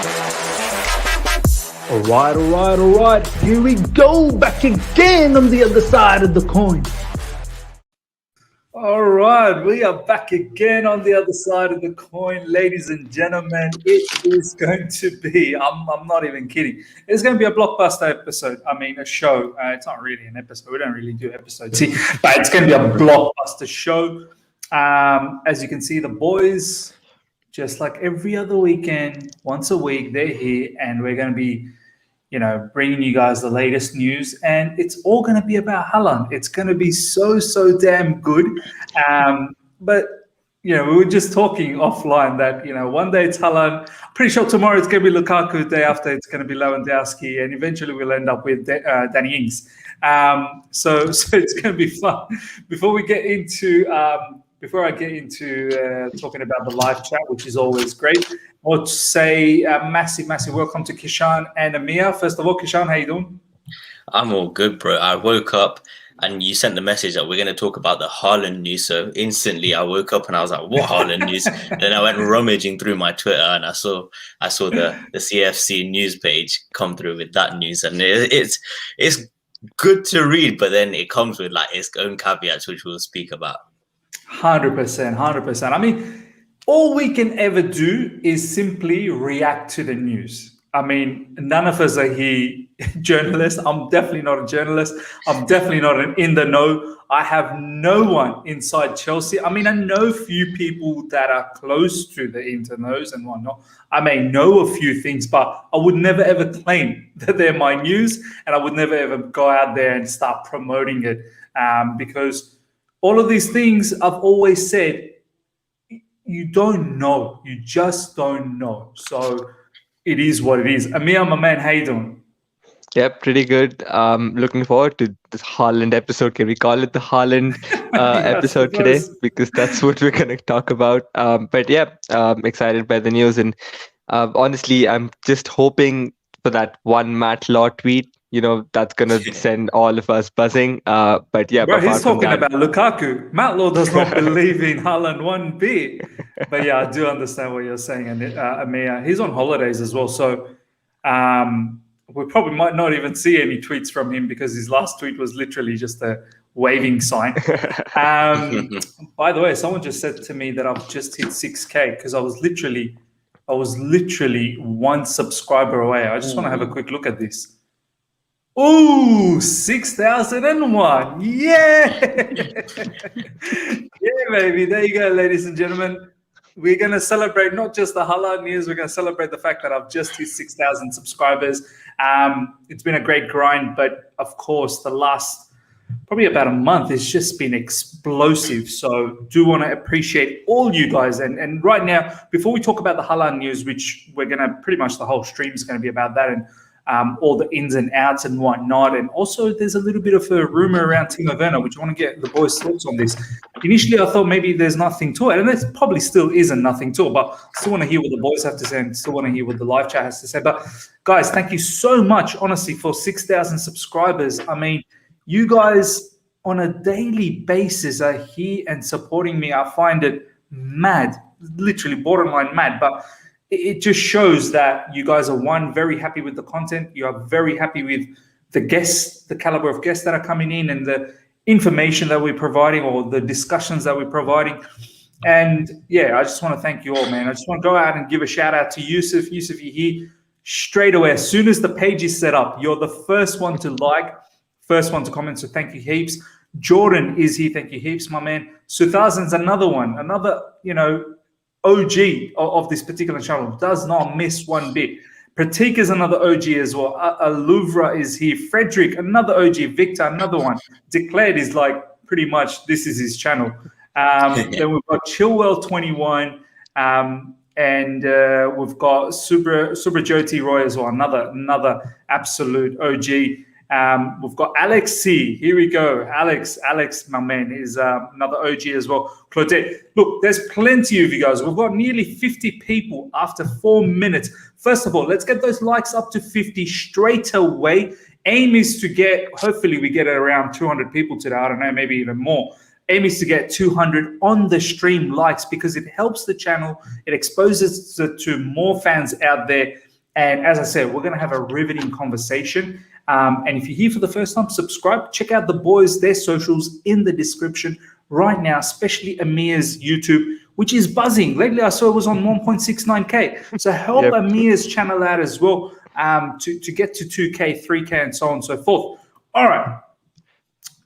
All right. Here we go, back again on the other side of the coin. All right, we are back again on the other side of the coin, ladies and gentlemen. It is going to be, I'm not even kidding, it's going to be a blockbuster episode. I mean, a show. It's not really an episode. We don't really do episodes here, but it's going to be a blockbuster show. As you can see, the boys, just like every other weekend, once a week, they're here, and we're going to be bringing you guys the latest news, and it's all going to be about Haaland. It's going to be so damn good. But we were just talking offline that one day it's Haaland. Pretty sure tomorrow it's going to be Lukaku. The day after it's going to be Lewandowski, and eventually we'll end up with Danny Ings. So it's going to be fun. Before I get into talking about the live chat, which is always great, I would say a massive welcome to Kishan and Ameya. First of all, Kishan, how you doing? I'm all good, bro. I woke up and you sent the message that we're going to talk about the Haaland news. So instantly I woke up and I was like, what Haaland news? And then I went rummaging through my Twitter and I saw the CFCNewsPage come through with that news. And it's good to read, but then it comes with like its own caveats, which we'll speak about. 100%. I mean, all we can ever do is simply react to the news. I mean, none of us are here journalists. I'm definitely not a journalist. I'm definitely not in the know. I have no one inside Chelsea. I mean, I know a few people that are close to the internos and whatnot. I may know a few things, but I would never ever claim that they're my news, and I would never ever go out there and start promoting it because all of these things I've always said, you don't know. You just don't know. So it is what it is. Ameya, my man, how you doing? Yep, pretty good. Looking forward to this Haaland episode. Can we call it the Haaland episode today? Because that's what we're going to talk about. But yeah, excited by the news. And honestly, I'm just hoping for that one Matt Law tweet. That's going to send all of us buzzing. But yeah, bro, he's talking about Lukaku. Matt Law does not believe in Haaland one bit. But yeah, I do understand what you're saying. And Ameya, he's on holidays as well. So we probably might not even see any tweets from him because his last tweet was literally just a waving sign. By the way, someone just said to me that I've just hit 6K because I was literally one subscriber away. I just want to have a quick look at this. Ooh, 6,001. Yeah. Yeah, baby. There you go, ladies and gentlemen. We're going to celebrate not just the Haaland news. We're going to celebrate the fact that I've just hit 6,000 subscribers. It's been a great grind, but of course, the last probably about a month, it's just been explosive. So do want to appreciate all you guys. And right now, before we talk about the Haaland news, which we're going to pretty much the whole stream is going to be about that, and all the ins and outs and whatnot. And also there's a little bit of a rumor around Timo Werner, which I want to get the boys' thoughts on this. Initially, I thought maybe there's nothing to it, and there probably still isn't nothing to it, but I still want to hear what the boys have to say and still want to hear what the live chat has to say. But guys, thank you so much, honestly, for 6,000 subscribers. I mean, you guys on a daily basis are here and supporting me. I find it mad, literally borderline mad, but it just shows that you guys are, one, very happy with the content. You are very happy with the guests, the caliber of guests that are coming in and the information that we're providing or the discussions that we're providing. And yeah, I just want to thank you all, man. I just want to go out and give a shout out to Yusuf. Yusuf, you're here straight away. As soon as the page is set up, you're the first one to like, first one to comment. So thank you heaps. Jordan is here. Thank you heaps, my man. Suthazan's another one, another, OG of this particular channel, does not miss one bit. Pratik is another OG as well. Louvre is here. Frederick, another OG. Victor, another one. Declared is like pretty much this is his channel. Then we've got Chillwell21, and we've got Super Jyoti Roy as well. Another absolute OG. We've got Alex C. Here we go. Alex, my man, is another OG as well. Claudette, look, there's plenty of you guys. We've got nearly 50 people after 4 minutes. First of all, let's get those likes up to 50 straight away. Aim is to get, hopefully we get around 200 people today. I don't know, maybe even more. Aim is to get 200 on the stream likes because it helps the channel. It exposes it to more fans out there. And as I said, we're going to have a riveting conversation. And if you're here for the first time, subscribe. Check out the boys, their socials in the description right now, especially Ameya's YouTube, which is buzzing. Lately, I saw it was on 1.69K. So help Ameya's channel out as well to get to 2K, 3K, and so on and so forth. All right,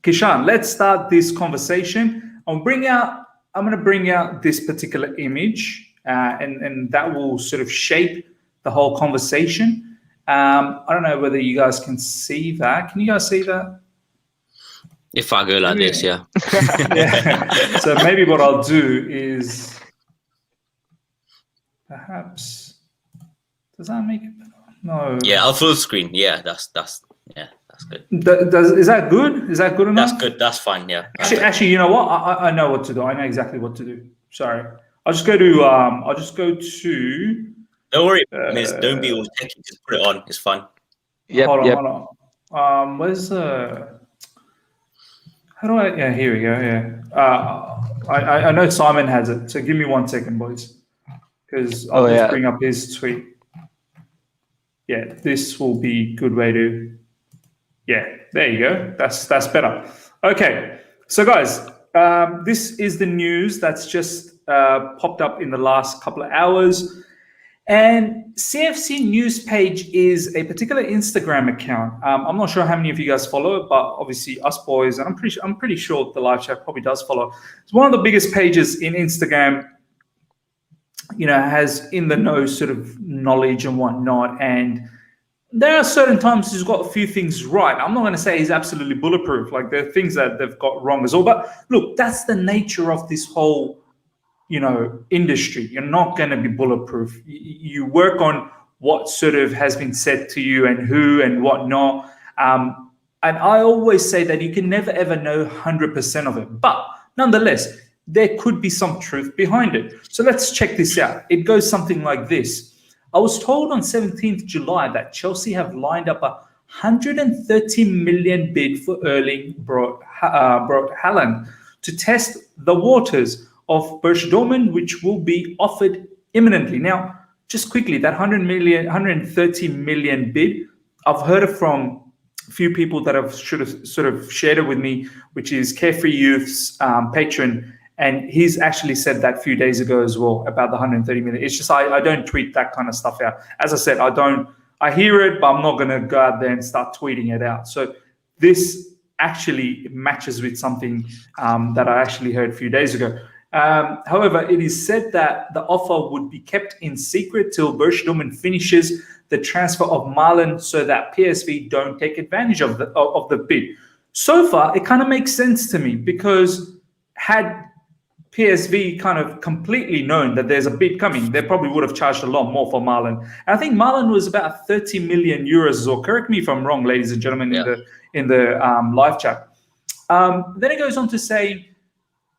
Kishan, let's start this conversation. I'm going to bring out this particular image, and that will sort of shape the whole conversation. I don't know whether you guys can see that. Can you guys see that? If I go like this, yeah. Yeah. So maybe what I'll do is perhaps, does that make it better? No. Yeah, I'll full screen. Yeah, that's good. Is that good? Is that good enough? That's good. That's fine. Yeah. Actually, you know what? I know what to do. I know exactly what to do. Sorry. I'll just go to. Don't worry, miss. Don't be all techy. Just put it on. It's fun. Hold on. Where's how do I? Yeah, here we go. Yeah. I know Simon has it. So give me 1 second, boys, because I'll just bring up his tweet. Yeah, this will be a good way to. Yeah, there you go. That's better. Okay, so guys, this is the news that's just popped up in the last couple of hours. And CFCNewsPage is a particular Instagram account. I'm not sure how many of you guys follow it, but obviously us boys, and I'm pretty sure the live chat probably does follow. It's one of the biggest pages in Instagram. Has in the know sort of knowledge and whatnot. And there are certain times he's got a few things right. I'm not going to say he's absolutely bulletproof. Like, there are things that they've got wrong as well. But look, that's the nature of this whole industry. You're not going to be bulletproof. You work on what sort of has been said to you and who and whatnot. And I always say that you can never, ever know 100% of it. But nonetheless, there could be some truth behind it. So let's check this out. It goes something like this. I was told on 17th July that Chelsea have lined up a 130 million bid for Erling Haaland to test the waters of Borussia Dortmund, which will be offered imminently. Now, just quickly, that 130 million bid, I've heard it from a few people that have sort of shared it with me, which is Carefree Youth's patron, and he's actually said that a few days ago as well about the 130 million. It's just I don't tweet that kind of stuff out. As I said, I hear it, but I'm not going to go out there and start tweeting it out. So this actually matches with something that I actually heard a few days ago. However, it is said that the offer would be kept in secret till Borussia Dortmund finishes the transfer of Malen, so that PSV don't take advantage of the bid. So far, it kind of makes sense to me, because had PSV kind of completely known that there's a bid coming, they probably would have charged a lot more for Malen. And I think Malen was about 30 million euros, or correct me if I'm wrong, ladies and gentlemen, in the live chat. Then it goes on to say,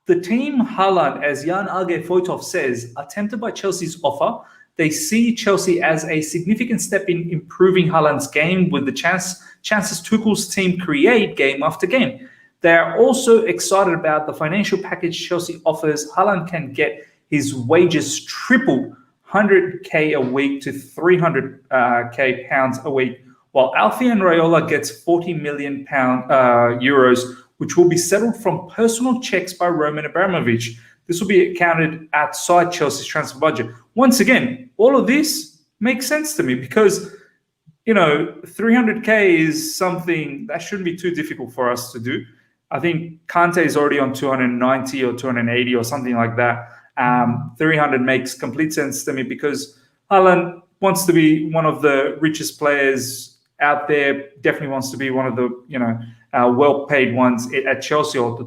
the team Haaland, as Jan Alge Foytov says, are tempted by Chelsea's offer. They see Chelsea as a significant step in improving Haaland's game with the chances Tuchel's team create game after game. They are also excited about the financial package Chelsea offers. Haaland can get his wages tripled, 100k a week to 300k pounds a week, while Alfie and Raiola gets 40 million euros, which will be settled from personal checks by Roman Abramovich. This will be accounted outside Chelsea's transfer budget. Once again, all of this makes sense to me, because 300k is something that shouldn't be too difficult for us to do. I think Kante is already on 290 or 280 or something like that. 300 makes complete sense to me, because Haaland wants to be one of the richest players out there, definitely wants to be one of the well-paid ones at Chelsea, or the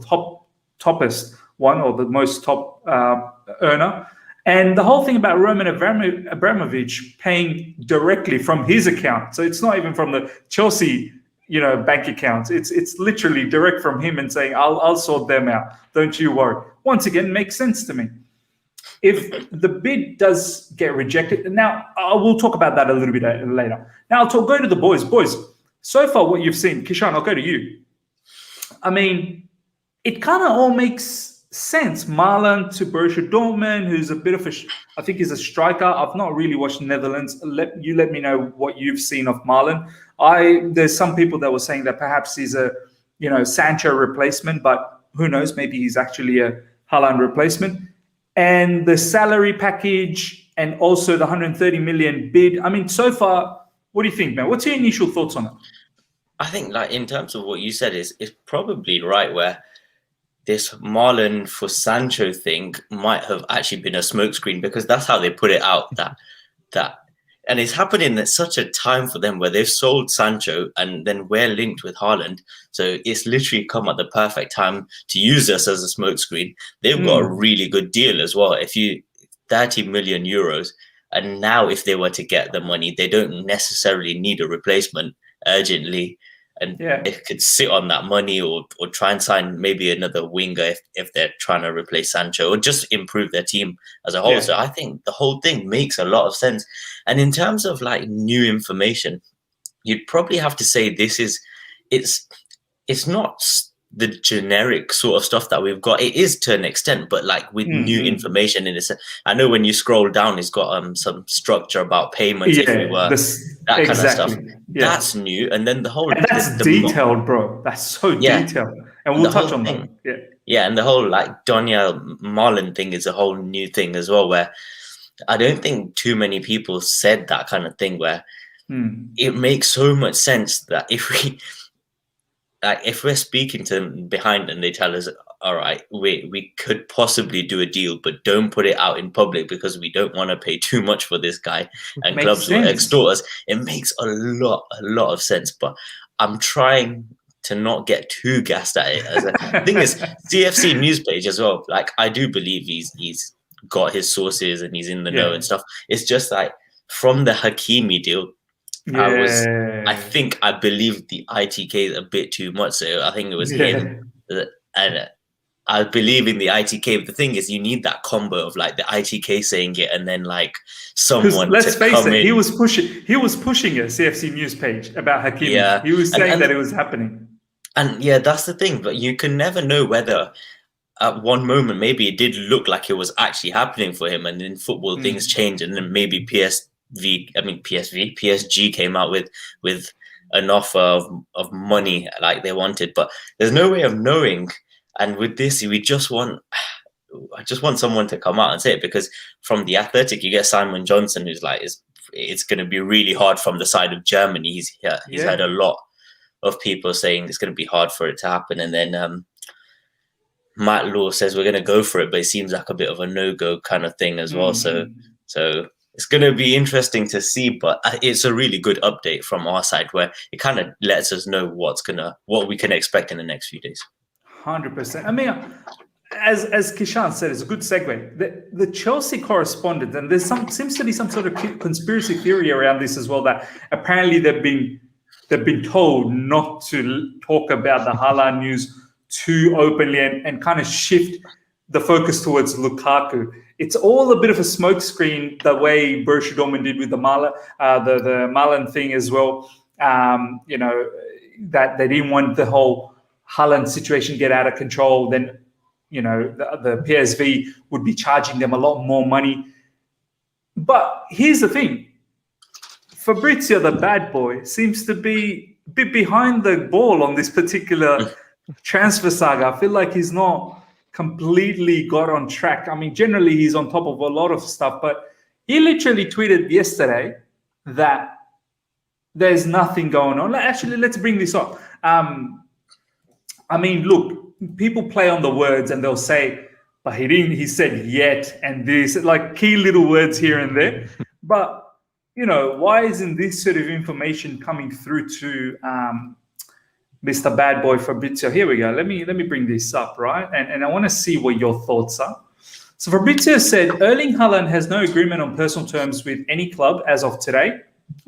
toppest one, or the most top earner. And the whole thing about Roman Abramovich paying directly from his account, so it's not even from the Chelsea bank accounts. It's literally direct from him and saying, I'll sort them out. Don't you worry. Once again, makes sense to me. If the bid does get rejected, now I will talk about that a little bit later. Now go to the boys. Boys, so far what you've seen, Kishan, I'll go to you. I mean, it kind of all makes sense. Malen to Borussia Dortmund, who's a bit of I think he's a striker. I've not really watched Netherlands. Let me know what you've seen of Malen. There's some people that were saying that perhaps he's a, Sancho replacement, but who knows? Maybe he's actually a Haaland replacement. And the salary package and also the 130 million bid. I mean, so far, what do you think, man? What's your initial thoughts on it? I think, like, in terms of what you said, is probably right, where this Malen for Sancho thing might have actually been a smokescreen, because that's how they put it out. And it's happening at such a time for them where they've sold Sancho and then we're linked with Haaland. So it's literally come at the perfect time to use us as a smokescreen. They've got a really good deal as well. 30 million euros. And now if they were to get the money, they don't necessarily need a replacement urgently. And they could sit on that money or try and sign maybe another winger if they're trying to replace Sancho, or just improve their team as a whole. So I think the whole thing makes a lot of sense. And in terms of like new information, you'd probably have to say it's not the generic sort of stuff that we've got. It is to an extent, but like with new information in it. I know when you scroll down, it's got some structure about payments, that kind of stuff. Yeah. That's new. And then that's detailed, bro. That's so detailed. And we'll touch on that. Yeah, and the whole like Daniel Malen thing is a whole new thing as well, where I don't think too many people said that kind of thing, where it makes so much sense that if we're speaking to them behind and they tell us, all right, we could possibly do a deal, but don't put it out in public because we don't want to pay too much for this guy, and clubs will extort us. It makes a lot of sense, but I'm trying to not get too gassed at it. The thing is, CFCNewsPage as well, like, I do believe he's got his sources and he's in the know and stuff. It's just like from the Hakimi deal, I believe the ITK a bit too much. So I think it was him, and I believe in the ITK. But the thing is, you need that combo of like the ITK saying it and then like someone. Let's face it, he was pushing a CFCNewsPage about Hakimi. Yeah, he was saying that it was happening. And that's the thing. But you can never know whether at one moment maybe it did look like it was actually happening for him, and in football things change, and then maybe PSG came out with an offer of money like they wanted, but there's no way of knowing. And with this, I just want someone to come out and say it, because from the Athletic, you get Simon Johnson, who's like, it's going to be really hard from the side of Germany. He's had a lot of people saying it's going to be hard for it to happen, and then Matt Law says we're going to go for it, but it seems like a bit of a no-go kind of thing as well. So it's going to be interesting to see, but it's a really good update from our side where it kind of lets us know what we can expect in the next few days. 100%. I mean, as Kishan said, it's a good segue. The Chelsea correspondent, and there's seems to be some sort of conspiracy theory around this as well, that apparently they've been told not to talk about the Haaland news too openly and kind of shift the focus towards Lukaku. It's all a bit of a smokescreen, the way Borussia Dortmund did with the Malen thing as well. That they didn't want the whole Haaland situation get out of control. Then, the PSV would be charging them a lot more money. But here's the thing. Fabrizio, the bad boy, seems to be a bit behind the ball on this particular transfer saga. I feel like he's not completely got on track. I mean, generally he's on top of a lot of stuff, but he literally tweeted yesterday that there's nothing going on. Actually, let's bring this up. I mean, look, people play on the words and they'll say, but he said yet, and this, like key little words here and there. But, why isn't this sort of information coming through to Mr. Bad Boy Fabrizio? Here we go. Let me bring this up, right? And I want to see what your thoughts are. So Fabrizio said, Erling Haaland has no agreement on personal terms with any club as of today.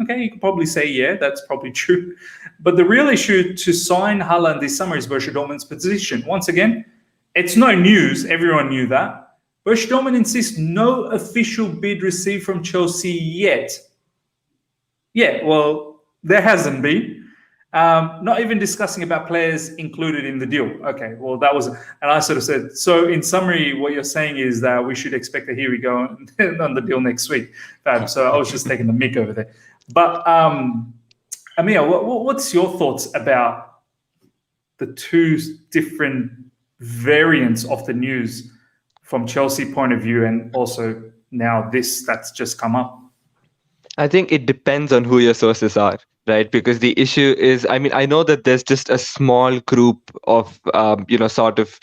Okay, you could probably say, yeah, that's probably true. But the real issue to sign Haaland this summer is Borussia Dortmund's position. Once again, it's no news. Everyone knew that. Borussia Dortmund insists no official bid received from Chelsea yet. Yeah, well, there hasn't been. Not even discussing about players included in the deal. Okay, well, that was, and I sort of said, so in summary, what you're saying is that we should expect a here we go on the deal next week. So I was just taking the mick over there. But Ameya, what's your thoughts about the two different variants of the news from Chelsea point of view, and also now this that's just come up? I think it depends on who your sources are, right? Because the issue is, I mean, I know that there's just a small group of, sort of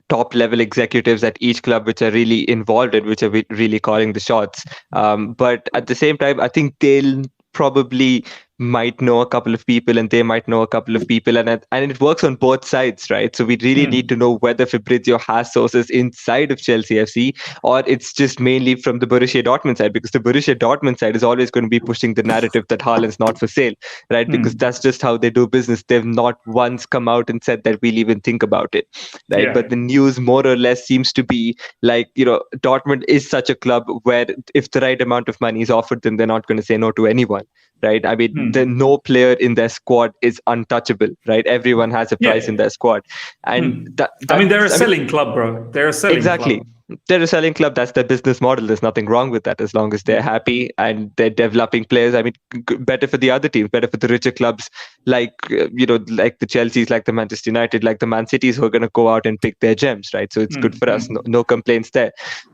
top level executives at each club which are really involved in, which are really calling the shots. But at the same time, I think they'll probably might know a couple of people and they might know a couple of people, and it works on both sides, right? So we really need to know whether Fabrizio has sources inside of Chelsea FC or it's just mainly from the Borussia Dortmund side, because the Borussia Dortmund side is always going to be pushing the narrative that Haaland's not for sale, right? Because that's just how they do business. They've not once come out and said that we'll even think about it, right? Yeah. But the news more or less seems to be like, Dortmund is such a club where if the right amount of money is offered, then they're not going to say no to anyone, right? I mean, no player in their squad is untouchable, right? Everyone has a price in their squad, and they're a selling club, bro. They're a selling club. They're a selling club. That's their business model. There's nothing wrong with that as long as they're happy and they're developing players. I mean, better for the other teams, better for the richer clubs like like the Chelseas, like the Manchester United, like the Man Cities, who are going to go out and pick their gems, right? So it's good for us. No complaints there.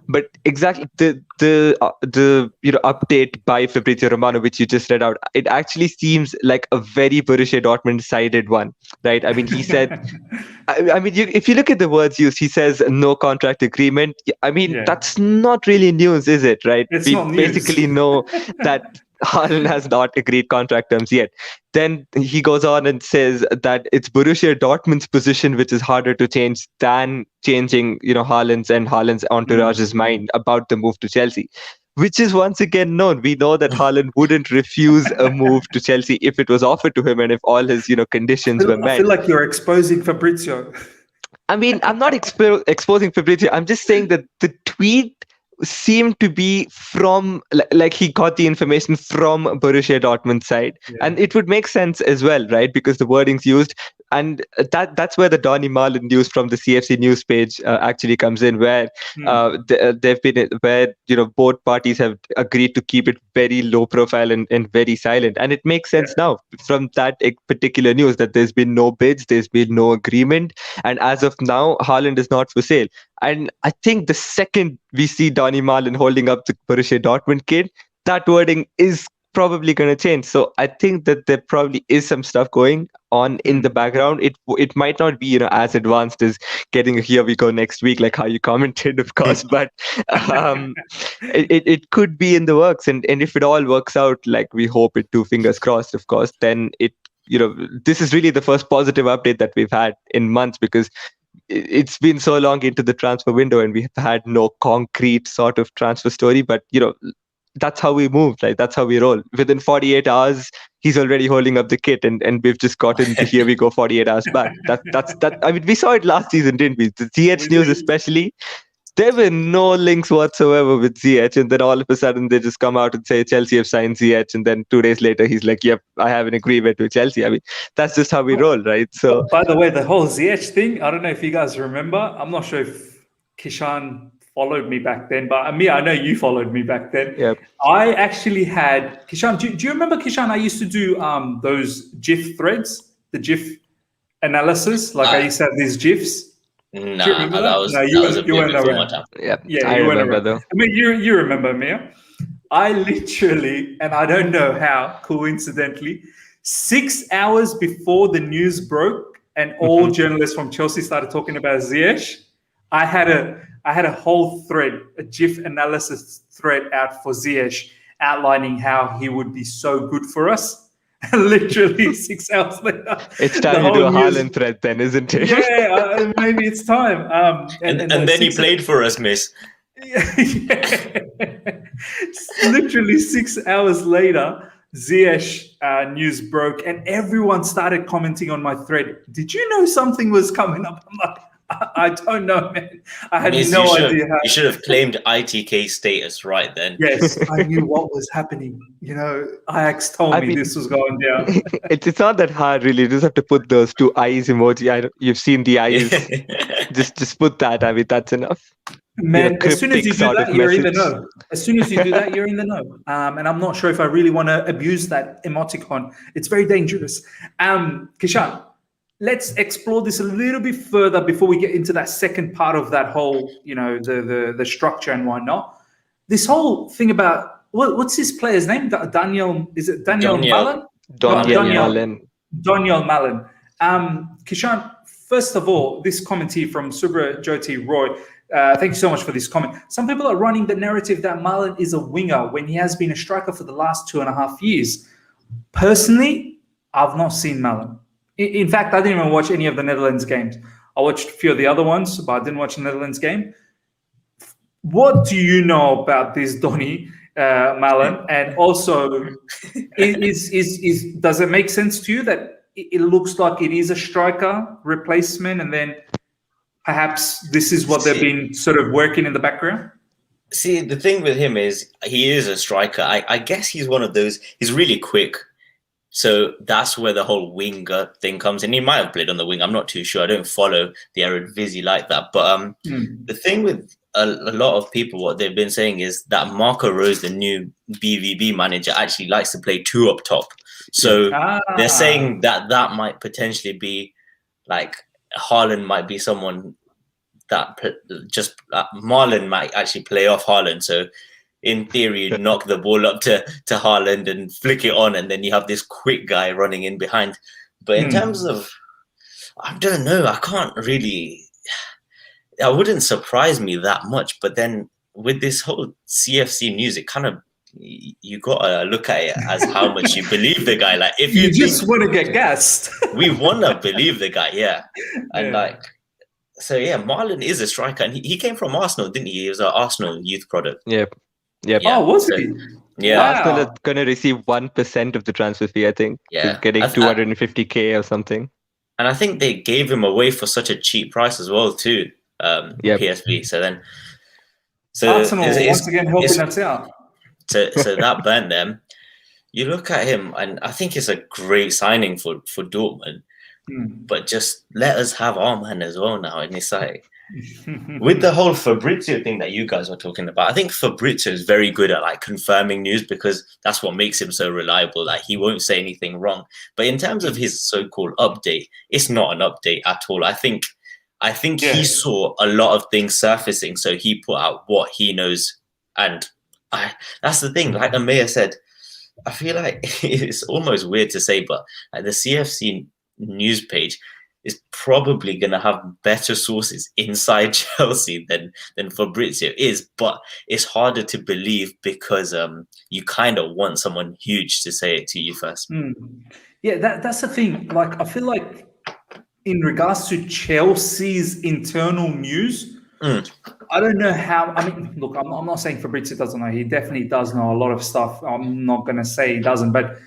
But exactly the update by Fabrizio Romano, which you just read out, it actually seems like a very Borussia Dortmund sided one, right? I mean, he said, if you look at the words used, he says no contract agreement. I mean, that's not really news, is it? Right? It's we not news. basically know that Haaland has not agreed contract terms yet. Then he goes on and says that it's Borussia Dortmund's position which is harder to change than changing, Haaland's and Haaland's entourage's mind about the move to Chelsea, which is once again known. We know that Haaland wouldn't refuse a move to Chelsea if it was offered to him and if all his, conditions were met. I feel like you're exposing Fabrizio. I mean, I'm not exposing Fabrizio. I'm just saying that the tweet seemed to be from, like he got the information from Borussia Dortmund side. And it would make sense as well, right? Because the wording's used. And that's where the Donny Malen news from the CFC news page actually comes in, where they've been, where both parties have agreed to keep it very low profile and very silent. And it makes sense now from that particular news that there's been no bids, there's been no agreement, and as of now, Haaland is not for sale. And I think the second we see Donny Malen holding up the Borussia Dortmund kid, that wording is probably going to change. So I think that there probably is some stuff going on in the background. It might not be as advanced as getting a here we go next week, like how you commented, of course, but it could be in the works. And if it all works out like we hope it do, fingers crossed, of course, then this is really the first positive update that we've had in months, because it's been so long into the transfer window and we have had no concrete sort of transfer story. But that's how we move, like that's how we roll. Within 48 hours, he's already holding up the kit, and we've just gotten the here we go 48 hours back. That's I mean, we saw it last season, didn't we? The ZH news especially, there were no links whatsoever with ZH, and then all of a sudden they just come out and say Chelsea have signed ZH, and then 2 days later he's like, yep, I have an agreement with Chelsea. I mean, that's just how we roll, right? So by the way, the whole ZH thing, I don't know if you guys remember, I'm not sure if Kishan followed me back then, but Ameya, I know you followed me back then. Yep. I actually had Kishan. Do you remember, Kishan? I used to do those GIF threads, the GIF analysis. Like I used to have these GIFs. Nah, that was a bit before my time. Yeah, I remember though. I mean, you remember, Ameya? I literally, and I don't know how, coincidentally, 6 hours before the news broke and all journalists from Chelsea started talking about Ziyech, I had a whole thread, a GIF analysis thread out for Ziyech, outlining how he would be so good for us. And literally 6 hours later, it's time to do a Haaland thread, then, isn't it? Yeah, maybe it's time. And then he played for us, miss. Yeah. Literally 6 hours later, Ziyech news broke, and everyone started commenting on my thread. Did you know something was coming up? I'm like, I don't know, man. I had Miss, no idea how. you should have claimed ITK status right then. Yes, I knew what was happening. You know, Ajax told me this was going down. It's not that hard, really. You just have to put those two eyes emoji. You've seen the eyes. just put that. I mean, that's enough. Man, as soon as you do that, you're in the message. know. As soon as you do that, you're in the know. And I'm not sure if I really want to abuse that emoticon. It's very dangerous. Kishan, let's explore this a little bit further before we get into that second part of that whole, you know, the structure and whatnot. This whole thing about what's his player's name? Daniel? Is it Daniel Malen? Daniel Malen. Daniel Malen. Kishan, first of all, this comment here from Subra Jyoti Roy. Thank you so much for this comment. Some people are running the narrative that Malen is a winger when he has been a striker for the last 2.5 years. Personally, I've not seen Malen. In fact, I didn't even watch any of the Netherlands games. I watched a few of the other ones, but I didn't watch the Netherlands game. What do you know about this Donny Malen? And also, does it make sense to you that it looks like it is a striker replacement, and then perhaps this is what they've been sort of working in the background? See, the thing with him is he is a striker. I guess he's one of those. He's really quick. So that's where the whole winger thing comes in. He might have played on the wing. I'm not too sure. I don't follow the Eredivisie like that. But the thing with a lot of people, what they've been saying is that Marco Rose, the new BVB manager, actually likes to play two up top. So they're saying that might potentially be like Haaland might be someone that just Malen might actually play off Haaland. So in theory, you knock the ball up to Haaland and flick it on, and then you have this quick guy running in behind. But in terms of, I don't know, I can't really, it wouldn't surprise me that much. But then with this whole CFC news, it kind of, you got to look at it as how much you believe the guy. Like, if you just want to get gassed. We want to believe the guy, yeah. And Malen is a striker, and he came from Arsenal, didn't he? He was an Arsenal youth product. Yep. Yeah. Oh, was he? Yeah. Wow. Arsenal is going to receive 1% of the transfer fee, I think. Yeah. He's getting 250K or something. And I think they gave him away for such a cheap price as well, too. PSV. So Arsenal once again helping us out. So that burned them. You look at him, and I think it's a great signing for Dortmund. But just let us have our man as well now. And it's like, with the whole Fabrizio thing that you guys were talking about, I think Fabrizio is very good at like confirming news, because that's what makes him so reliable. Like, he won't say anything wrong. But in terms of his so-called update, it's not an update at all. I think he saw a lot of things surfacing, so he put out what he knows. And that's the thing. Like Ameya said, I feel like it's almost weird to say, but the CFC news page is probably going to have better sources inside Chelsea than Fabrizio is, but it's harder to believe because you kind of want someone huge to say it to you first. Yeah, that's the thing. Like, I feel like in regards to Chelsea's internal news, I don't know how. I mean, look, I'm not saying Fabrizio doesn't know. He definitely does know a lot of stuff. I'm not going to say he doesn't, but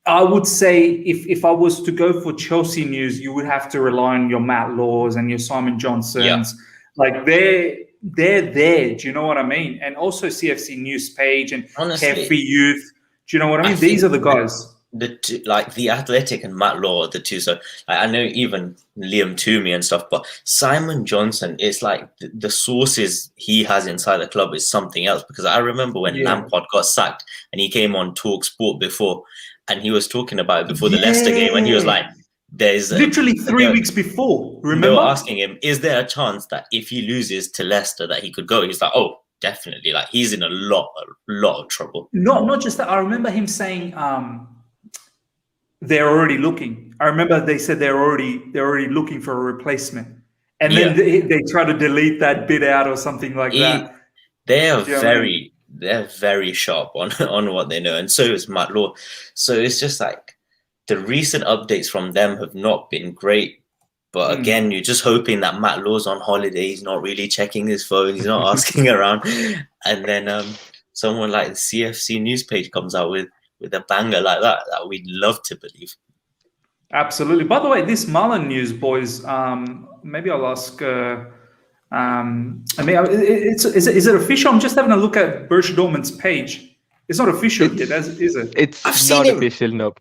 I would say if I was to go for Chelsea news, you would have to rely on your Matt Laws and your Simon Johnsons. Yeah. Like, they're there. Do you know what I mean? And also CFCNewsPage and Carefree Youth. Do you know what I mean? These are the guys. The two, like the Athletic and Matt Law are the two. So I know even Liam Toomey and stuff, but Simon Johnson is like the sources he has inside the club is something else. Because I remember when Lampard got sacked and he came on Talk Sport before, and he was talking about it before the Leicester game, and he was like, "There's literally 3 weeks before." Remember, they were asking him, "Is there a chance that if he loses to Leicester, that he could go?" He's like, "Oh, definitely." Like, he's in a lot of trouble. Not just that. I remember him saying, they're already looking. I remember they said they're already looking for a replacement, and then they try to delete that bit out or something like that. They're very sharp on what they know, and so is Matt Law. So it's just like the recent updates from them have not been great. But again, you're just hoping that Matt Law's on holiday. He's not really checking his phone. He's not asking around, and then someone like the CFC news page comes out with a banger like that we'd love to believe. Absolutely. By the way, this Malen news, boys, maybe I'll ask. I mean, is it official? I'm just having a look at Borussia Dortmund's page. It's not official yet, is it? It's I've seen not him. official, no.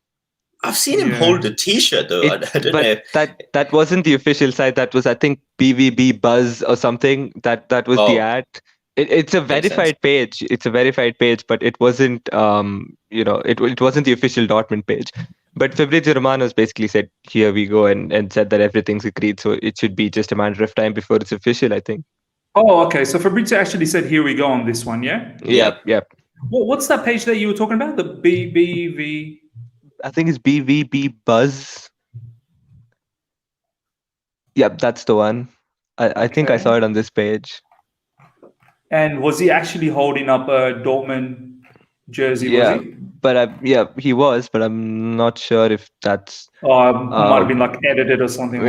I've seen him hold the T-shirt though. I don't know. That wasn't the official site. That was, I think, BVB Buzz or something. That was the ad. It's a verified page. It's a verified page, but it wasn't. It wasn't the official Dortmund page. But Fabrizio Romano basically said, "Here we go," and said that everything's agreed. So it should be just a matter of time before it's official, I think. Oh, okay. So Fabrizio actually said, "Here we go" on this one, yeah. Yep. What's that page that you were talking about? The BBV. I think it's BVB Buzz. Yep, that's the one. I think I saw it on this page. And was he actually holding up a Dortmund jersey? Was he? But he was, but I'm not sure if that's. Might have been like edited or something.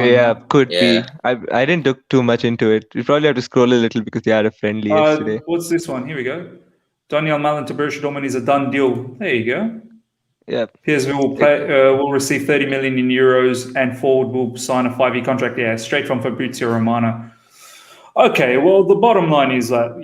Could be. I didn't look too much into it. You probably have to scroll a little because they had a friendly yesterday. What's this one? Here we go. Daniel Malen to Borussia Dortmund is a done deal. There you go. Yeah. PSV will receive 30 million euros and Ford will sign a 5-year contract. Yeah, straight from Fabrizio Romano. Okay, well, the bottom line is that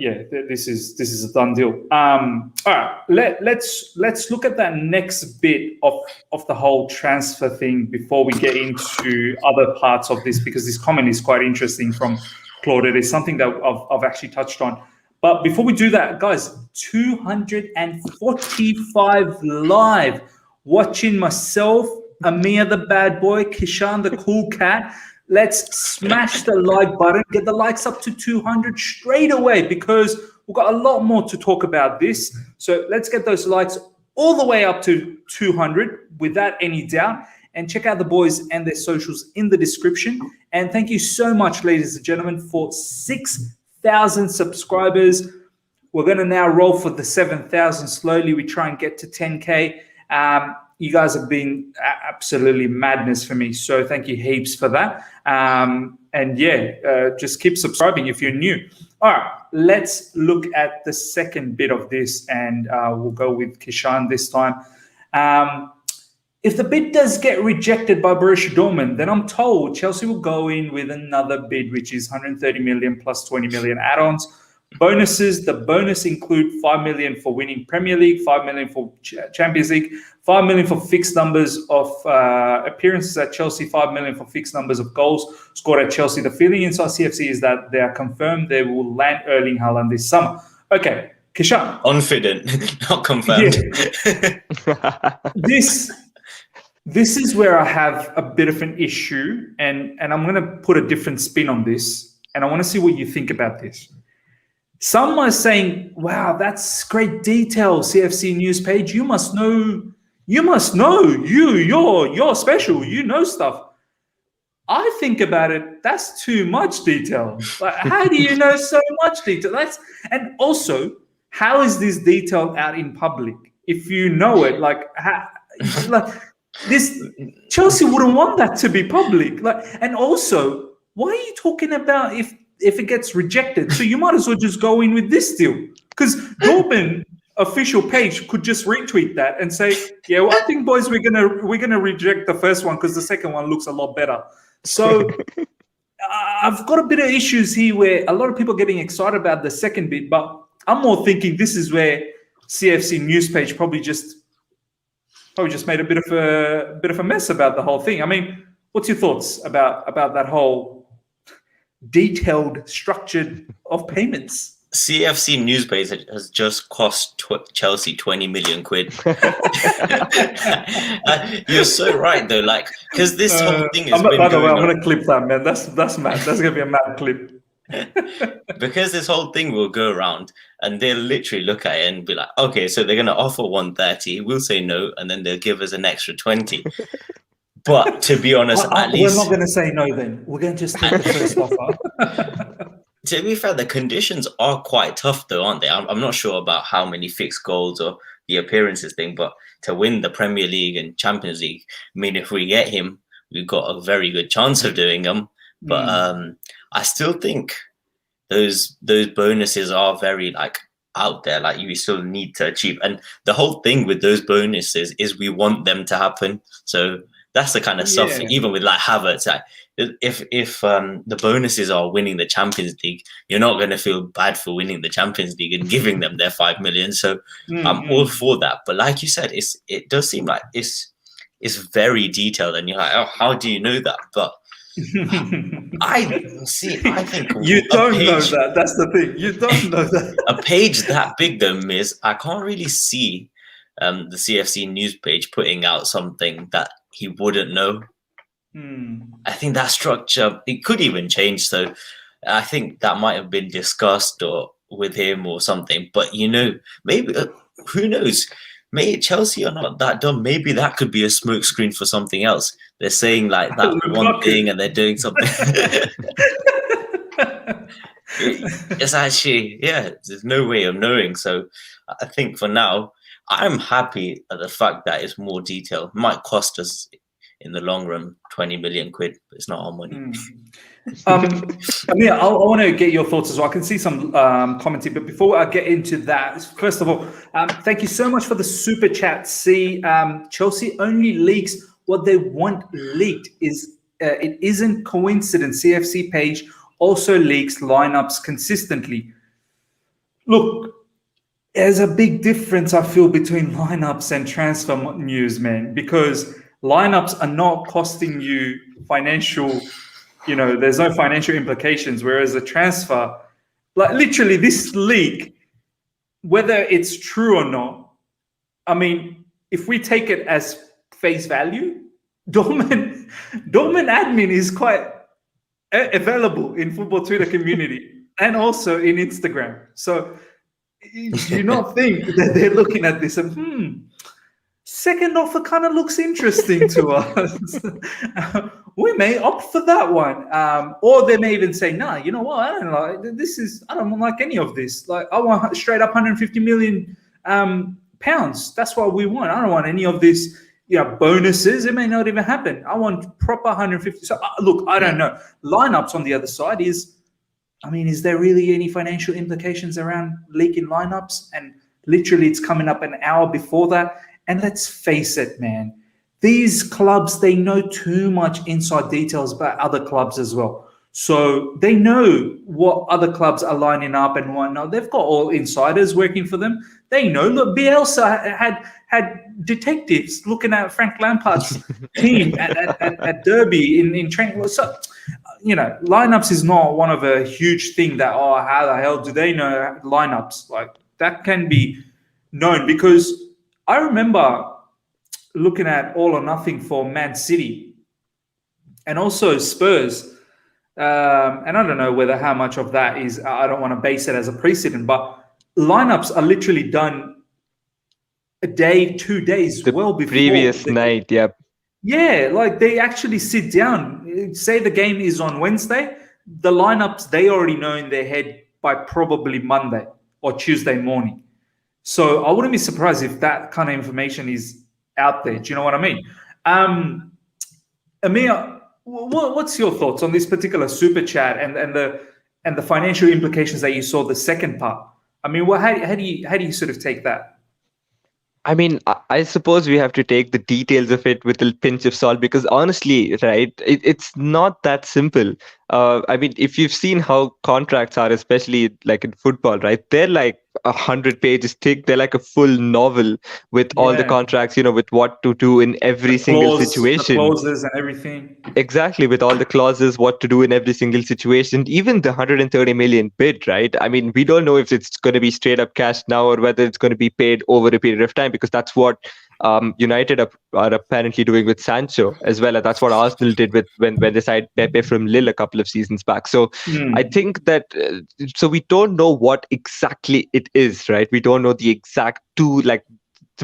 this is a done deal. All right, let's look at that next bit of the whole transfer thing before we get into other parts of this, because this comment is quite interesting from Claude. It is something that I've actually touched on. But before we do that, guys, 245 live watching myself, Ameya the bad boy, Kishan the cool cat. Let's smash the like button, get the likes up to 200 straight away, because we've got a lot more to talk about this. So let's get those likes all the way up to 200 without any doubt. And check out the boys and their socials in the description. And thank you so much, ladies and gentlemen, for 6,000 subscribers. We're going to now roll for the 7,000 slowly. We try and get to 10K. You guys have been absolutely madness for me. So thank you heaps for that. Just keep subscribing if you're new. All right, let's look at the second bit of this, and we'll go with Kishan this time. If the bid does get rejected by Borussia Dortmund, then I'm told Chelsea will go in with another bid, which is 130 million plus 20 million add-ons. Bonuses, the bonus include 5 million for winning Premier League, 5 million for Champions League, 5 million for fixed numbers of appearances at Chelsea, 5 million for fixed numbers of goals scored at Chelsea. The feeling inside CFC is that they are confirmed they will land Erling Haaland this summer. Okay, Kishan. Confident, not confirmed. Yeah. This is where I have a bit of an issue, and I'm going to put a different spin on this, and I want to see what you think about this. Some are saying, wow, that's great detail, CFCNewsPage. You must know. You're special. You know stuff. I think about it, that's too much detail. Like, how do you know so much detail? And also, how is this detail out in public? If you know it, this Chelsea wouldn't want that to be public. And also, why are you talking about if it gets rejected? So you might as well just go in with this deal, because Dortmund official page could just retweet that and say, yeah, well, I think, boys, we're gonna reject the first one because the second one looks a lot better. So I've got a bit of issues here where a lot of people are getting excited about the second bit, but I'm more thinking this is where CFCNewsPage probably just made a bit of a mess about the whole thing. I mean, what's your thoughts about that whole detailed structured of payments? CFCNewsPage has just cost Chelsea 20 million quid. You're so right, though. Because this whole thing has been. By the way, I'm gonna clip that, man. That's mad. That's gonna be a mad clip. Because this whole thing will go around, and they'll literally look at it and be like, "Okay, so they're gonna offer 130. We'll say no, and then they'll give us an extra 20." But to be honest, at least we're not gonna say no. Then we're gonna just take the first offer. To be fair, the conditions are quite tough, though, aren't they? I'm not sure about how many fixed goals or the appearances thing, but to win the Premier League and Champions League, I mean, if we get him, we've got a very good chance of doing them. But I still think those bonuses are very out there. You still need to achieve, and the whole thing with those bonuses is we want them to happen. So That's the kind of stuff. Yeah. Even with like Havertz, like, if the bonuses are winning the Champions League, you're not going to feel bad for winning the Champions League and giving them their 5 million. So I'm all for that. But like you said, it does seem like it's very detailed, and you're like, oh, how do you know that? But I think you don't know that. That's the thing. You don't know that. A page that big though, Miz, I can't really see the CFC news page putting out something that he wouldn't know. I think that structure, it could even change. So I think that might have been discussed or with him or something. But maybe who knows? Maybe Chelsea are not that dumb. Maybe that could be a smokescreen for something else. They're saying like that one thing and they're doing something. It's actually, there's no way of knowing. So I think for now, I'm happy at the fact that it's more detailed. It might cost us in the long run 20 million quid, but it's not our money. Ameya, I want to get your thoughts as well. I can see some commenting, but before I get into that, first of all, thank you so much for the super chat. See, Chelsea only leaks what they want leaked. It isn't coincidence. CFC page also leaks lineups consistently. Look, there's a big difference, I feel, between lineups and transfer news, man, because lineups are not costing you financial, there's no financial implications, whereas a transfer, like literally this leak, whether it's true or not, I mean, if we take it as face value, Dortmund admin is quite available in football Twitter community and also in Instagram. So do you not think that they're looking at this and second offer kind of looks interesting to us? We may opt for that one. Or they may even say, nah, you know what? I don't like any of this. Like, I want straight up 150 million pounds. That's what we want. I don't want any of this, bonuses. It may not even happen. I want proper 150. So look, I don't know. Lineups on the other side is there really any financial implications around leaking lineups? And literally it's coming up an hour before that. And let's face it, man, these clubs, they know too much inside details about other clubs as well. So they know what other clubs are lining up and whatnot. They've got all insiders working for them. They know. Look, Bielsa had detectives looking at Frank Lampard's team at Derby in training. So, lineups is not one of a huge thing that, how the hell do they know lineups? Like, that can be known, because I remember looking at All or Nothing for Man City and also Spurs. And I don't know how much of that is, I don't want to base it as a precedent, but lineups are literally done a day, 2 days, well before. Previous night, yep. Yeah, like they actually sit down. Say the game is on Wednesday, the lineups, they already know in their head by probably Monday or Tuesday morning. So I wouldn't be surprised if that kind of information is out there. Do you know what I mean? Ameya, what's your thoughts on this particular super chat and the financial implications that you saw the second part? I mean, how do you sort of take that? I mean, I suppose we have to take the details of it with a pinch of salt, because honestly, right, it's not that simple. I mean, if you've seen how contracts are, especially like in football, right, they're like 100 pages thick. They're like a full novel with all the contracts, with what to do in every single situation. The clauses and everything. Exactly, with all the clauses, what to do in every single situation. Even the 130 million bid, right? I mean, we don't know if it's going to be straight up cash now or whether it's going to be paid over a period of time, because that's what United are apparently doing with Sancho as well. And that's what Arsenal did with when they signed Pepe from Lille a couple of seasons back. So I think that, so we don't know what exactly it is, right? We don't know the exact the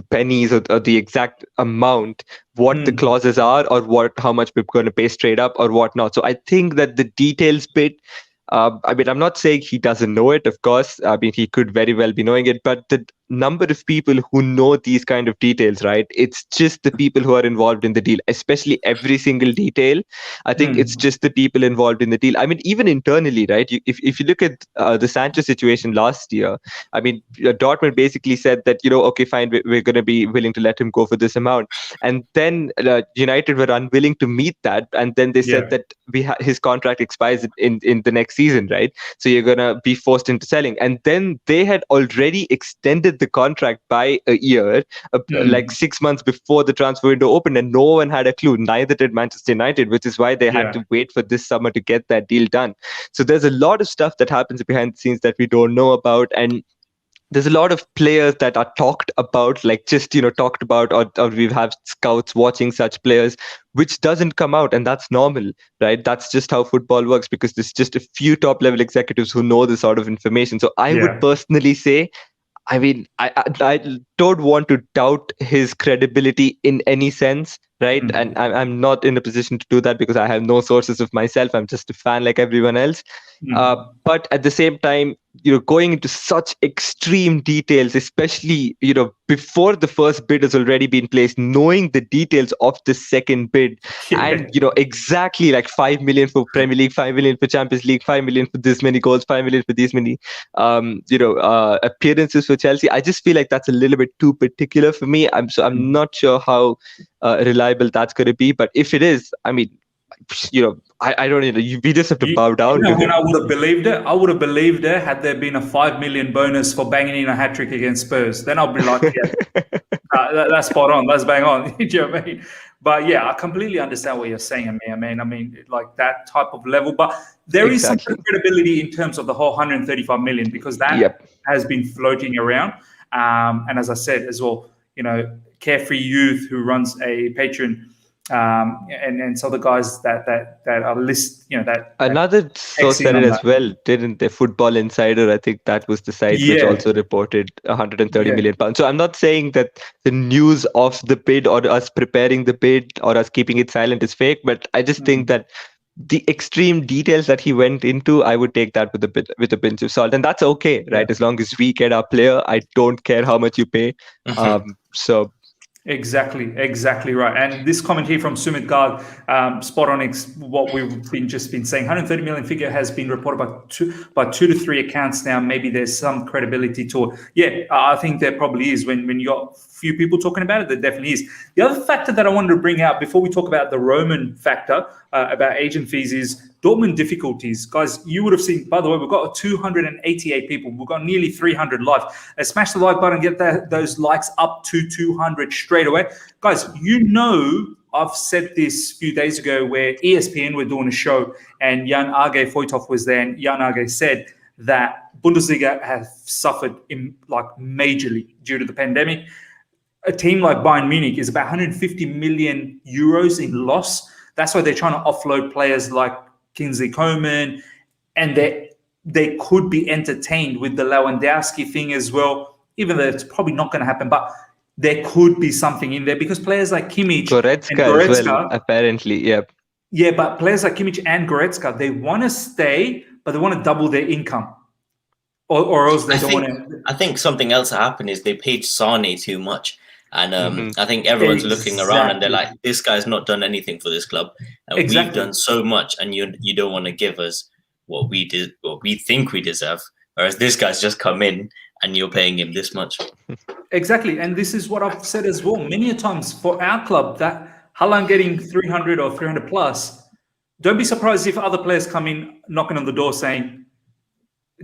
pennies or the exact amount, what the clauses are, or how much we're going to pay straight up or whatnot. So I think that the details bit, I mean, I'm not saying he doesn't know it, of course. I mean, he could very well be knowing it, but the number of people who know these kind of details, right? It's just the people who are involved in the deal, especially every single detail. I think it's just the people involved in the deal. I mean, even internally, right? If you look at the Sancho situation last year, I mean, Dortmund basically said that, okay, fine, we're going to be willing to let him go for this amount. And then United were unwilling to meet that. And then they said that his contract expires in the next season, right? So you're going to be forced into selling. And then they had already extended the contract by a year, like 6 months before the transfer window opened, and no one had a clue. Neither did Manchester United, which is why they had to wait for this summer to get that deal done. So there's a lot of stuff that happens behind the scenes that we don't know about. And there's a lot of players that are talked about, like just, talked about, or we've had scouts watching such players, which doesn't come out. And that's normal, right? That's just how football works, because there's just a few top level executives who know this sort of information. So I would personally say, I mean, I don't want to doubt his credibility in any sense, right? And I'm not in a position to do that because I have no sources of myself. I'm just a fan like everyone else. But at the same time, going into such extreme details, especially, before the first bid has already been placed, knowing the details of the second bid, and, exactly like 5 million for Premier League, 5 million for Champions League, 5 million for this many goals, 5 million for these many, appearances for Chelsea. I just feel like that's a little bit too particular for me. I'm not sure how reliable that's going to be. But if it is, I mean, I don't know. We just have to bow down to him. When I would have believed it, had there been a 5 million bonus for banging in a hat trick against Spurs. Then I'll be like, that's spot on. That's bang on. Do you know what I mean? But yeah, I completely understand what you're saying, Ameya. I mean, like that type of level. But there is some credibility in terms of the whole 135 million, because that has been floating around. And as I said as well, Carefree Youth, who runs a Patreon, and so the guys that are another source said it as well, didn't they? Football Insider, I think that was the site which also reported 130 million pounds. So I'm not saying that the news of the bid or us preparing the bid or us keeping it silent is fake, but I just think that the extreme details that he went into, I would take that with a pinch of salt, and that's okay, right? As long as we get our player, I don't care how much you pay. So. Exactly right. And this comment here from Sumit Garg, spot on what we've been saying. 130 million figure has been reported by two to three accounts now. Maybe there's some credibility to it. Yeah, I think there probably is. When you got a few people talking about it, there definitely is. The other factor that I wanted to bring out before we talk about the Roman factor about agent fees is Dortmund difficulties. Guys, you would have seen, by the way, we've got 288 people. We've got nearly 300 live. Smash the like button, get those likes up to 200 straight away. Guys, I've said this a few days ago where ESPN were doing a show and Jan Age Foytov was there, and Jan Age said that Bundesliga has suffered majorly due to the pandemic. A team like Bayern Munich is about 150 million euros in loss. That's why they're trying to offload players like Kingsley Coman, and they could be entertained with the Lewandowski thing as well, even though it's probably not going to happen. But there could be something in there because players like Kimmich and Goretzka as well, apparently, yeah, but players like Kimmich and Goretzka, they want to stay, but they want to double their income, or else they don't want to. I think something else that happened is they paid Sane too much. And I think everyone's looking around and they're like, this guy's not done anything for this club. And we've done so much, and you don't want to give us what we did, what we think we deserve. Whereas this guy's just come in and you're paying him this much. Exactly. And this is what I've said as well. Many a times for our club, that Haaland getting 300 or 300 plus, don't be surprised if other players come in knocking on the door saying,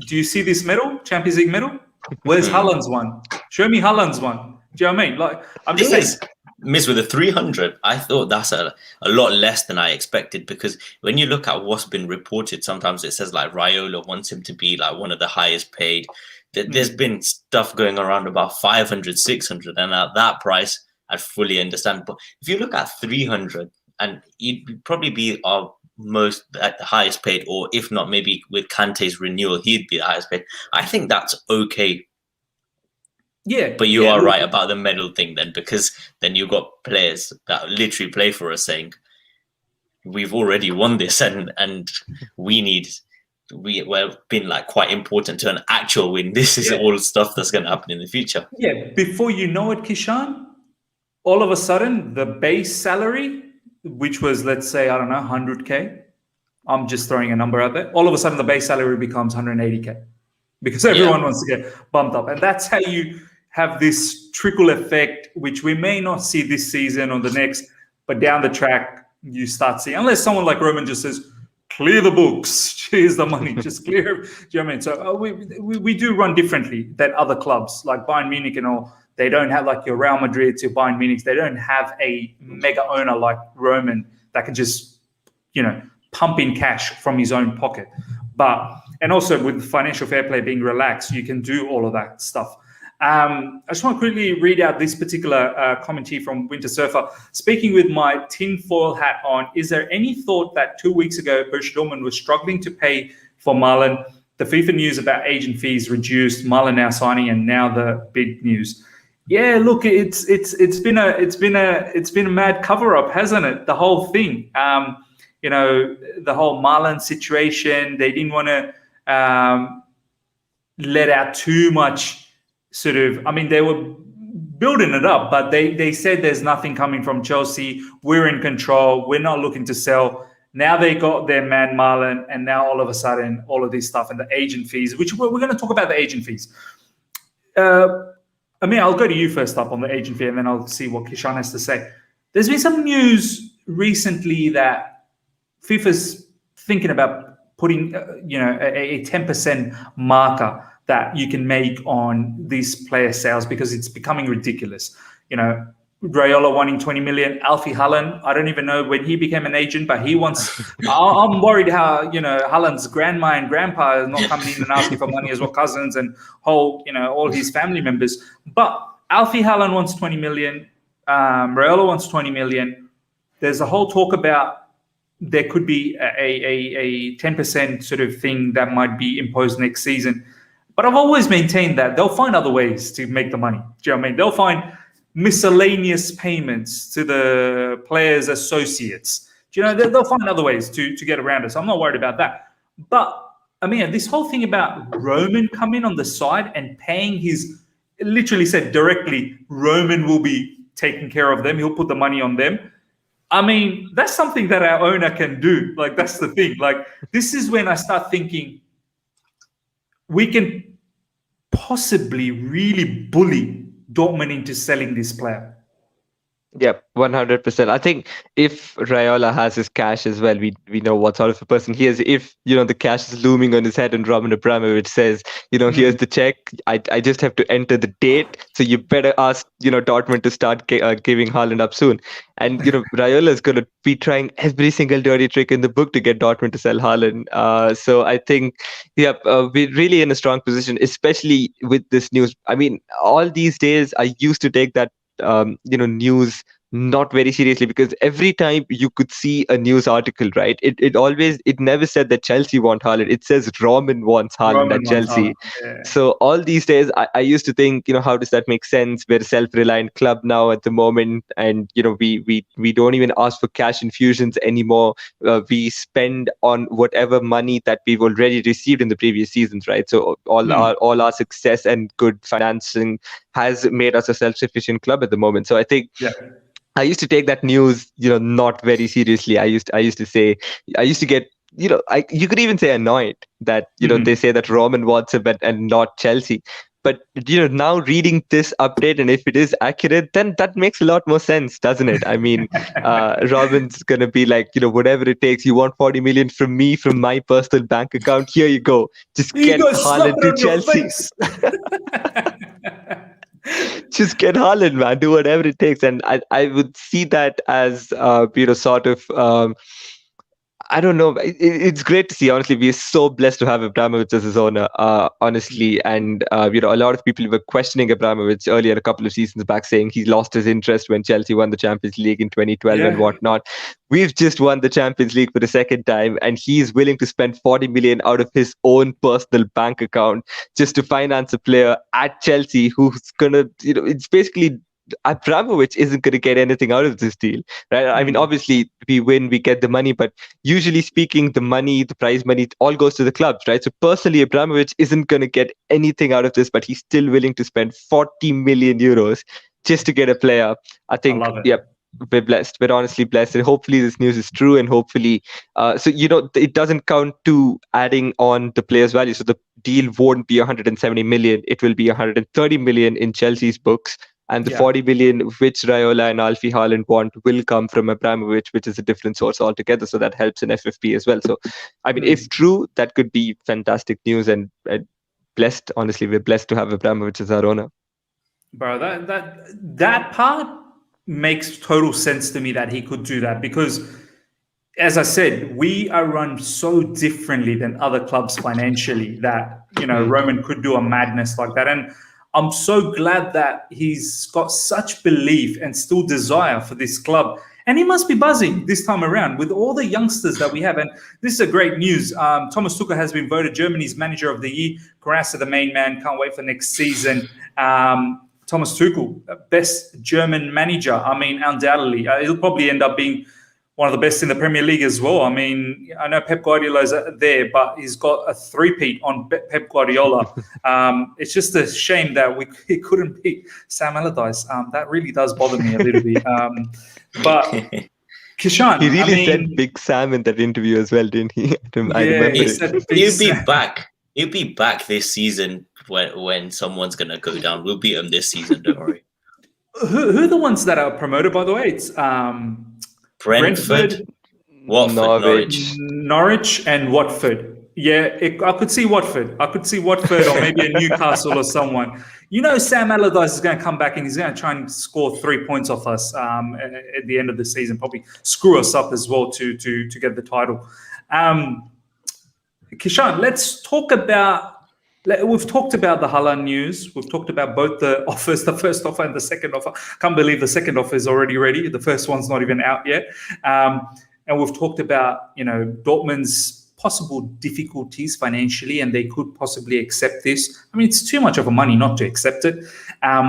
do you see this medal, Champions League medal? Where's Haaland's one? Show me Haaland's one. Do you know what I mean? Like, I'm just saying. Miss, with a 300, I thought that's a lot less than I expected, because when you look at what's been reported, sometimes it says like Raiola wants him to be like one of the highest paid. There's been stuff going around about 500, 600, and at that price, I fully understand. But if you look at 300, and he'd probably be our most at the highest paid, or if not, maybe with Kante's renewal, he'd be the highest paid. I think that's okay. Yeah, but you are right about the medal thing then, because then you've got players that literally play for us saying, we've already won this and we need been like quite important to an actual win. This is all stuff that's going to happen in the future. Yeah, before you know it, Kishan, all of a sudden the base salary, which was, let's say, I don't know, 100K, I'm just throwing a number out there, all of a sudden the base salary becomes 180K because everyone wants to get bumped up. And that's how you have this trickle effect, which we may not see this season or the next, but down the track you start seeing, unless someone like Roman just says, clear the books, here's the money, just clear. Do you know what I mean? So we do run differently than other clubs like Bayern Munich and all. They don't have like your Real Madrid, your Bayern Munich. They don't have a mega owner like Roman that can just, pump in cash from his own pocket. And also with financial fair play being relaxed, you can do all of that stuff. I just want to quickly read out this particular comment here from Winter Surfer. Speaking with my tinfoil hat on, is there any thought that 2 weeks ago Borussia Dortmund was struggling to pay for Malen? The FIFA news about agent fees reduced, Malen now signing, and now the big news. Yeah, look, it's been a mad cover up, hasn't it? The whole thing. The whole Malen situation. They didn't want to let out too much. They were building it up, but they said there's nothing coming from Chelsea. We're in control. We're not looking to sell. Now they got their man Malen, and now all of a sudden, all of this stuff and the agent fees, which we're going to talk about the agent fees. I'll go to you first up on the agent fee, and then I'll see what Kishan has to say. There's been some news recently that FIFA's thinking about putting, a 10% marker that you can make on these player sales because it's becoming ridiculous. Raiola wanting 20 million, Alfie Haaland, I don't even know when he became an agent, but he wants, I'm worried how, Haaland's grandma and grandpa is not coming in and asking for money as well, cousins and all his family members. But Alfie Haaland wants 20 million, Raiola wants 20 million. There's a whole talk about there could be a 10% sort of thing that might be imposed next season. But I've always maintained that they'll find other ways to make the money. Do you know what I mean? They'll find miscellaneous payments to the players' associates. Do you know, they'll find other ways to get around it. So I'm not worried about that. But, this whole thing about Roman coming on the side and paying it literally said directly, Roman will be taking care of them. He'll put the money on them. That's something that our owner can do. Like, that's the thing. Like, this is when I start thinking, we can possibly really bully Dortmund into selling this player. Yep, 100%. I think if Raiola has his cash as well, we know what sort of a person he is. If, the cash is looming on his head and Roman Abramovich says, here's the check, I just have to enter the date. So you better ask, Dortmund to start giving Haaland up soon. And, Raiola is going to be trying every single dirty trick in the book to get Dortmund to sell Haaland. So I think, we're really in a strong position, especially with this news. All these days, I used to take that news not very seriously because every time you could see a news article, right, it never said that Chelsea want Haaland. It says Roman wants Haaland at Chelsea. Yeah. So all these days I used to think, how does that make sense? We're a self-reliant club now at the moment, and we don't even ask for cash infusions anymore. We spend on whatever money that we've already received in the previous seasons, right? So all our success and good financing has made us a self-sufficient club at the moment. So I think I used to take that news, not very seriously. I used to get, you could even say annoyed that, they say that Roman wants him and not Chelsea. But, now reading this update, and if it is accurate, then that makes a lot more sense, doesn't it? Roman's going to be like, whatever it takes. You want 40 million from me, from my personal bank account. Here you go. Just get Haaland to Chelsea. Just get Haaland, man. Do whatever it takes. And I would see that as, sort of, I don't know. It's great to see. Honestly, we're so blessed to have Abramovich as his owner. Honestly, and a lot of people were questioning Abramovich earlier, a couple of seasons back, saying he lost his interest when Chelsea won the Champions League in 2012 and whatnot. We've just won the Champions League for the second time, and he's willing to spend 40 million out of his own personal bank account just to finance a player at Chelsea who's gonna, it's basically Abramovich isn't going to get anything out of this deal, right? I mean, obviously, we win, we get the money, but usually speaking, the money, the prize money, it all goes to the clubs, right? So personally, Abramovich isn't going to get anything out of this, but he's still willing to spend 40 million euros just to get a player. I think, I love it. yeah, we're blessed. We're honestly blessed. And hopefully this news is true. And hopefully, so, it doesn't count to adding on the player's value. So the deal won't be 170 million. It will be 130 million in Chelsea's books. And the 40 million which Raiola and Alfie Haaland want will come from Abramovich, which is a different source altogether. So that helps in FFP as well. So, I mean, if true, that could be fantastic news, and blessed. Honestly, we're blessed to have Abramovich as our owner. Bro, that part makes total sense to me that he could do that, because, as I said, we are run so differently than other clubs financially that, Roman could do a madness like that. And I'm so glad that he's got such belief and still desire for this club. And he must be buzzing this time around with all the youngsters that we have. And this is a great news. Thomas Tuchel has been voted Germany's Manager of the Year. Congrats to the main man. Can't wait for next season. Thomas Tuchel, best German manager. I mean, undoubtedly. He'll probably end up being one of the best in the Premier League as well. I mean, I know Pep Guardiola's there, but he's got a three-peat on Pep Guardiola. It's just a shame that he couldn't beat Sam Allardyce. That really does bother me a little bit. But Kishan, he really said Big Sam in that interview as well, didn't he? I remember He'll be back. He'll be back this season when someone's gonna go down. We'll beat him this season. Don't worry. Who are the ones that are promoted, by the way? It's Brentford, Watford, Norwich, and Watford. Yeah, I could see Watford. Or maybe a Newcastle or someone. Sam Allardyce is going to come back and he's going to try and score 3 points off us at the end of the season. Probably screw us up as well to get the title. Kishan, let's talk about. We've talked about the Haaland news. We've talked about both the offers, the first offer and the second offer. Can't believe the second offer is already ready. The first one's not even out yet. And we've talked about, Dortmund's possible difficulties financially, and they could possibly accept this. I mean, it's too much of a money not to accept it.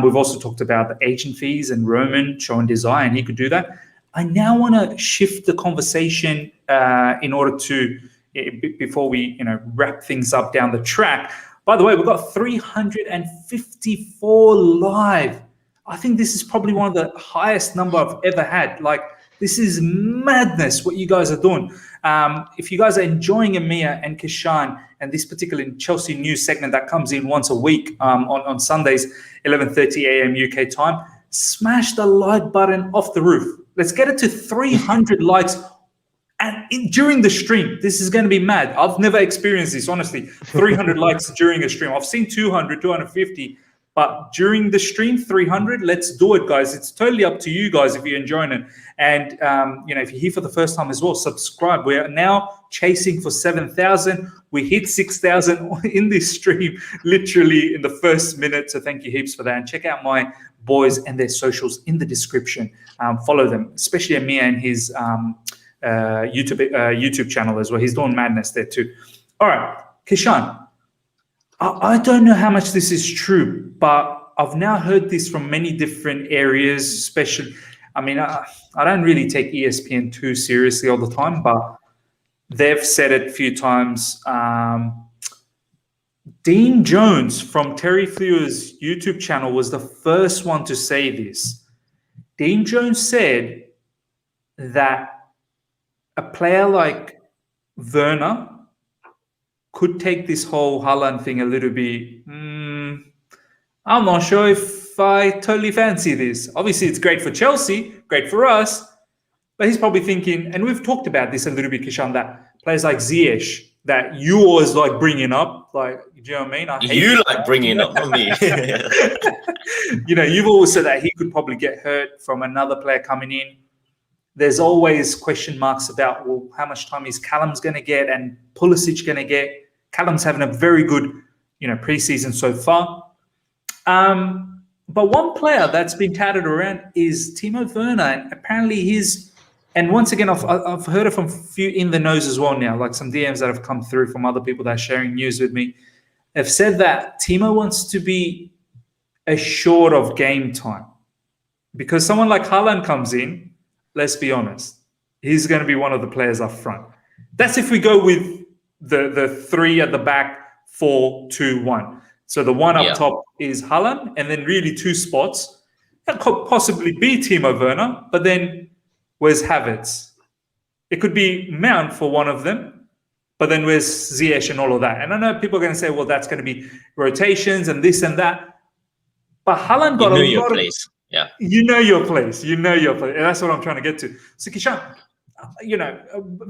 We've also talked about the agent fees and Roman showing desire, and he could do that. I now want to shift the conversation in order to, before we, wrap things up down the track. By the way, we've got 354 live. I think this is probably one of the highest number I've ever had. Like, this is madness what you guys are doing. If you guys are enjoying Ameya and Kishan and this particular Chelsea news segment that comes in once a week on Sundays, 11:30 a.m. UK time, smash the like button off the roof. Let's get it to 300 likes. And during the stream, this is going to be mad. I've never experienced this, honestly. 300 likes during a stream. I've seen 200, 250. But during the stream, 300, let's do it, guys. It's totally up to you guys if you're enjoying it. And, if you're here for the first time as well, subscribe. We are now chasing for 7,000. We hit 6,000 in this stream, literally in the first minute. So thank you heaps for that. And check out my boys and their socials in the description. Follow them, especially Ameya and his YouTube channel as well. He's doing madness there too. All right, Kishan, I don't know how much this is true, but I've now heard this from many different areas, especially, I mean, I don't really take ESPN too seriously all the time, but they've said it a few times. Dean Jones from Terry Fleur's YouTube channel was the first one to say this. Dean Jones said that a player like Werner could take this whole Haaland thing a little bit. I'm not sure if I totally fancy this. Obviously, it's great for Chelsea, great for us, but he's probably thinking, and we've talked about this a little bit, Kishan, that players like Ziyech, that you always like bringing up, like, do you know what I mean? You like bringing up, not me. You've always said that he could probably get hurt from another player coming in. There's always question marks about, well, how much time is Callum's going to get and Pulisic going to get? Callum's having a very good, preseason so far. But one player that's been touted around is Timo Werner, and apparently and once again, I've heard it from a few in the nose as well now, like some DMs that have come through from other people that are sharing news with me. Have said that Timo wants to be assured of game time. because someone like Haaland comes in, let's be honest, he's going to be one of the players up front. That's if we go with the three at the back, 4-2-1. So the one up top is Haaland, and then really two spots. That could possibly be Timo Werner, but then where's Havertz? It could be Mount for one of them, but then where's Ziyech and all of that? And I know people are going to say, well, that's going to be rotations and this and that. But Haaland got a lot of... Yeah. You know your place. You know your place. And that's what I'm trying to get to. So, Kishan,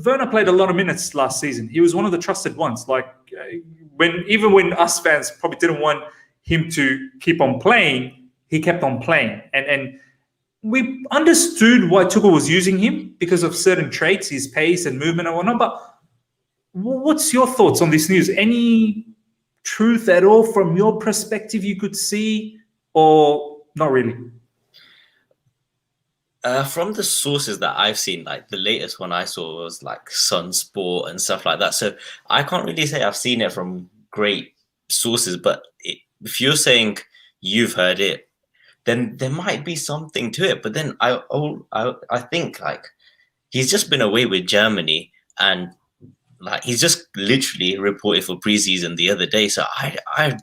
Werner played a lot of minutes last season. He was one of the trusted ones. Like, even when us fans probably didn't want him to keep on playing, he kept on playing. And we understood why Tuchel was using him because of certain traits, his pace and movement and whatnot. But what's your thoughts on this news? Any truth at all from your perspective you could see, or not really? From the sources that I've seen, like the latest one I saw was like Sun Sport and stuff like that. So I can't really say I've seen it from great sources, but if you're saying you've heard it, then there might be something to it. But then I think like he's just been away with Germany, and like he's just literally reported for preseason the other day. So I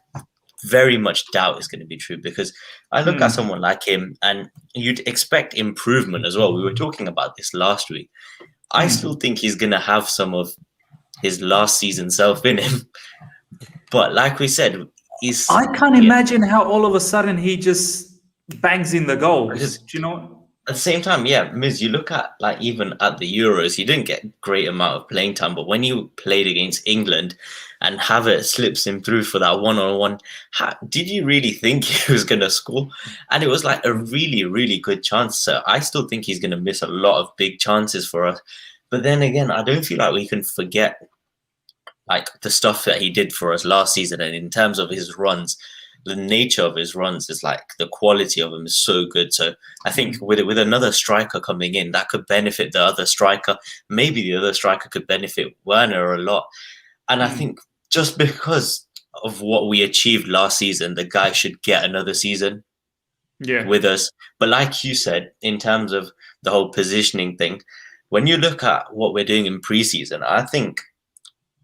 very much doubt it's going to be true, because I look at someone like him and you'd expect improvement as well. We were talking about this last week. I still think he's going to have some of his last season self in him. But like we said, I can't imagine how all of a sudden he just bangs in the goals. Do you know? At the same time, Miz, you look at like even at the Euros, he didn't get great amount of playing time, but when you played against England and Havertz slips him through for that one-on-one, did you really think he was going to score? And it was like a really, really good chance. So I still think he's going to miss a lot of big chances for us. But then again, I don't feel like we can forget like the stuff that he did for us last season. And in terms of his runs, the nature of his runs is like the quality of them is so good. So I think with another striker coming in, that could benefit the other striker. Maybe the other striker could benefit Werner a lot. And I think just because of what we achieved last season, the guy should get another season with us. But like you said, in terms of the whole positioning thing, when you look at what we're doing in preseason, I think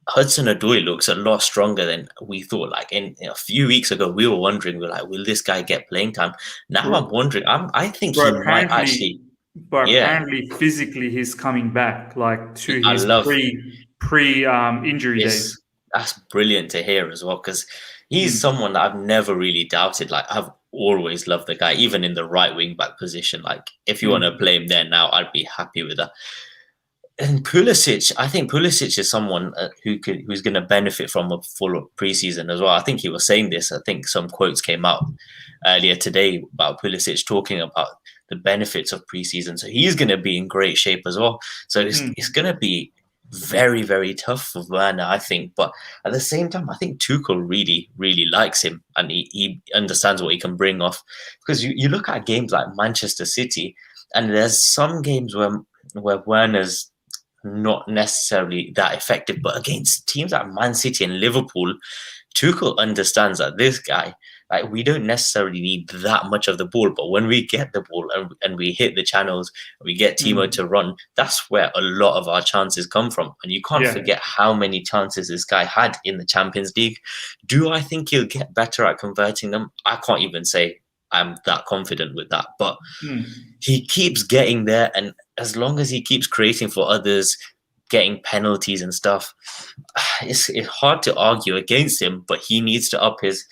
Hudson-Odoi looks a lot stronger than we thought. Like in a few weeks ago, we were wondering, will this guy get playing time? Now I'm wondering. I think he might actually. But apparently, physically, he's coming back like to his pre-injury days. That's brilliant to hear as well, because he's someone that I've never really doubted. Like I've always loved the guy, even in the right wing back position. Like if you want to play him there now, I'd be happy with that. And Pulisic, I think Pulisic is someone who's going to benefit from a full preseason as well. I think he was saying this. I think some quotes came out earlier today about Pulisic talking about the benefits of preseason. So he's going to be in great shape as well. So it's going to be very, very tough for Werner, I think. But at the same time, I think Tuchel really, really likes him, and he understands what he can bring off. Because you look at games like Manchester City, and there's some games where Werner's not necessarily that effective, but against teams like Man City and Liverpool, Tuchel understands that this guy, like, we don't necessarily need that much of the ball, but when we get the ball and we hit the channels, we get Timo to run, that's where a lot of our chances come from. And you can't forget how many chances this guy had in the Champions League. Do I think he'll get better at converting them? I can't even say I'm that confident with that, but he keeps getting there, and as long as he keeps creating for others, getting penalties and stuff, it's hard to argue against him. But he needs to up his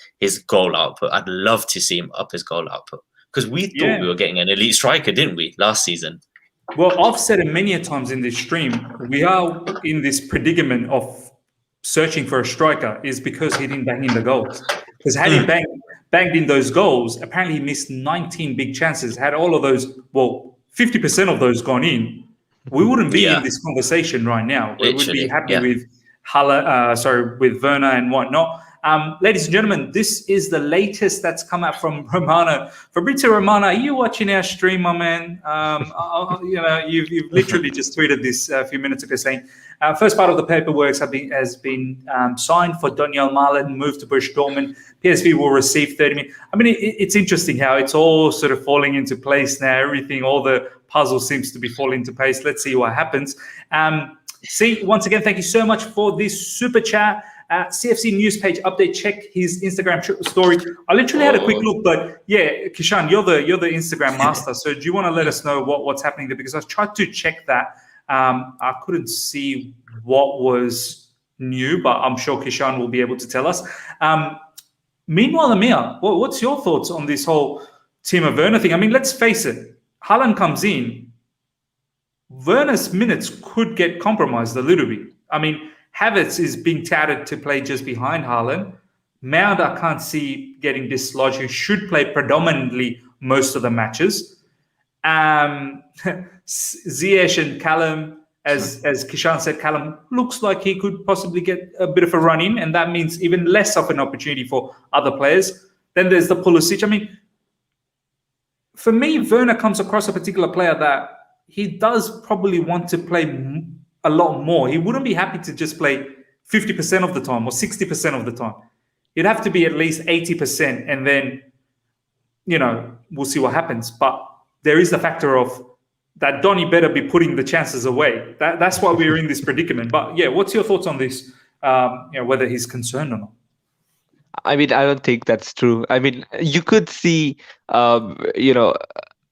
goal output. I'd love to see him up his goal output, because we thought we were getting an elite striker, didn't we, last season? Well, I've said it many a times in this stream. We are in this predicament of searching for a striker is because he didn't bang in the goals. Because had he banged in those goals, apparently he missed 19 big chances. Had all of those, 50% of those gone in, we wouldn't be in this conversation right now. We would be happy with with Werner and whatnot. Ladies and gentlemen, this is the latest that's come out from Romano. Fabrizio Romano, are you watching our stream, my man? You've literally just tweeted this a few minutes ago saying, first part of the paperwork has been signed for Daniel Malen, moved to Borussia Dortmund. PSV will receive 30 million. I mean, it's interesting how it's all sort of falling into place now. Everything, all the puzzle seems to be falling into place. Let's see what happens. Once again, thank you so much for this super chat. CFCNewsPage update. Check his Instagram story. I literally had a quick look, but yeah, Kishan, you're the Instagram master. So do you want to let us know what's happening there? Because I tried to check that. I couldn't see what was new, but I'm sure Kishan will be able to tell us. Meanwhile, Ameya, what's your thoughts on this whole Timo Werner thing? I mean, let's face it. Haaland comes in. Werner's minutes could get compromised a little bit. I mean, Havertz is being touted to play just behind Haaland. Mount, I can't see getting dislodged. He should play predominantly most of the matches. Ziyech and Callum, as Kishan said, Callum looks like he could possibly get a bit of a run in, and that means even less of an opportunity for other players. Then there's the Pulisic. I mean, for me, Werner comes across a particular player that he does probably want to play a lot more. He wouldn't be happy to just play 50% of the time or 60% of the time. It'd have to be at least 80%, and then, we'll see what happens. But there is the factor of that Donny better be putting the chances away. That's why we're in this predicament. But yeah, what's your thoughts on this? Whether he's concerned or not? I mean, I don't think that's true. I mean, you could see,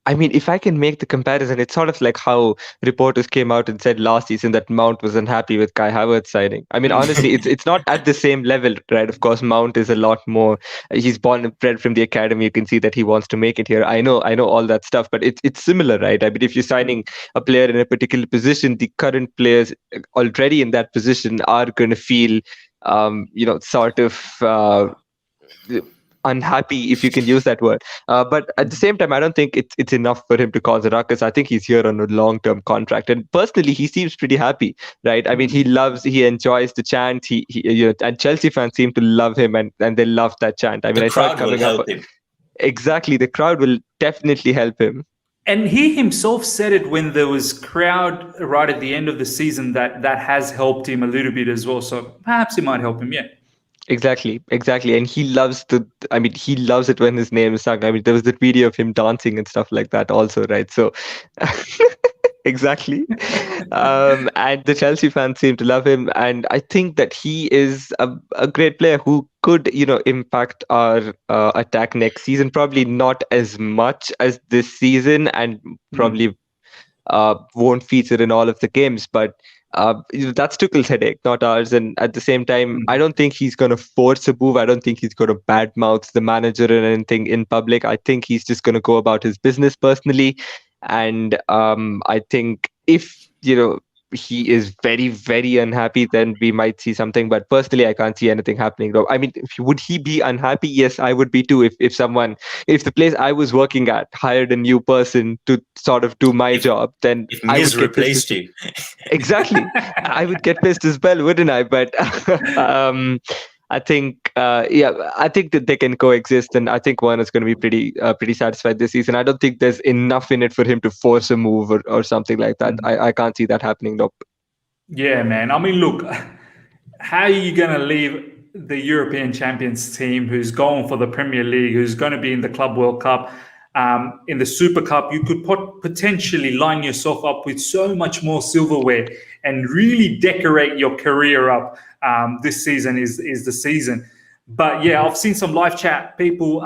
if I can make the comparison, it's sort of like how reporters came out and said last season that Mount was unhappy with Kai Havertz signing. I mean, honestly, it's not at the same level, right? Of course, Mount is a lot more. He's born and bred from the academy. You can see that he wants to make it here. I know all that stuff, but it's similar, right? I mean, if you're signing a player in a particular position, the current players already in that position are going to feel, unhappy, if you can use that word. But at the same time, I don't think it's enough for him to cause a ruckus. I think he's here on a long-term contract, and personally, he seems pretty happy, right? I mean, he enjoys the chant. And Chelsea fans seem to love him, and they love that chant. I mean, the crowd will help him. Exactly, the crowd will definitely help him. And he himself said it when there was crowd right at the end of the season that has helped him a little bit as well. So perhaps it might help him, yeah. Exactly. And he loves it when his name is sung. I mean, there was that video of him dancing and stuff like that also, right? So exactly. And the Chelsea fans seem to love him. And I think that he is a great player who could, impact our attack next season. Probably not as much as this season, and probably won't feature in all of the games, but that's Tuchel's headache, not ours. And at the same time, I don't think he's going to force a move. I don't think he's going to badmouth the manager or anything in public. I think he's just going to go about his business personally. And I think if, he is very, very unhappy, then we might see something. But personally, I can't see anything happening. I mean, would he be unhappy? Yes, I would be too. If the place I was working at hired a new person to sort of do my job, then if Miz replaced you, exactly, I would get pissed as well, wouldn't I? But I think, I think that they can coexist, and I think Werner's going to be pretty satisfied this season. I don't think there's enough in it for him to force a move or something like that. I can't see that happening. Nope. Yeah, man. I mean, look, how are you going to leave the European champions team, who's going for the Premier League, who's going to be in the Club World Cup, in the Super Cup? You could potentially line yourself up with so much more silverware and really decorate your career up. This season is the season. But yeah, I've seen some live chat people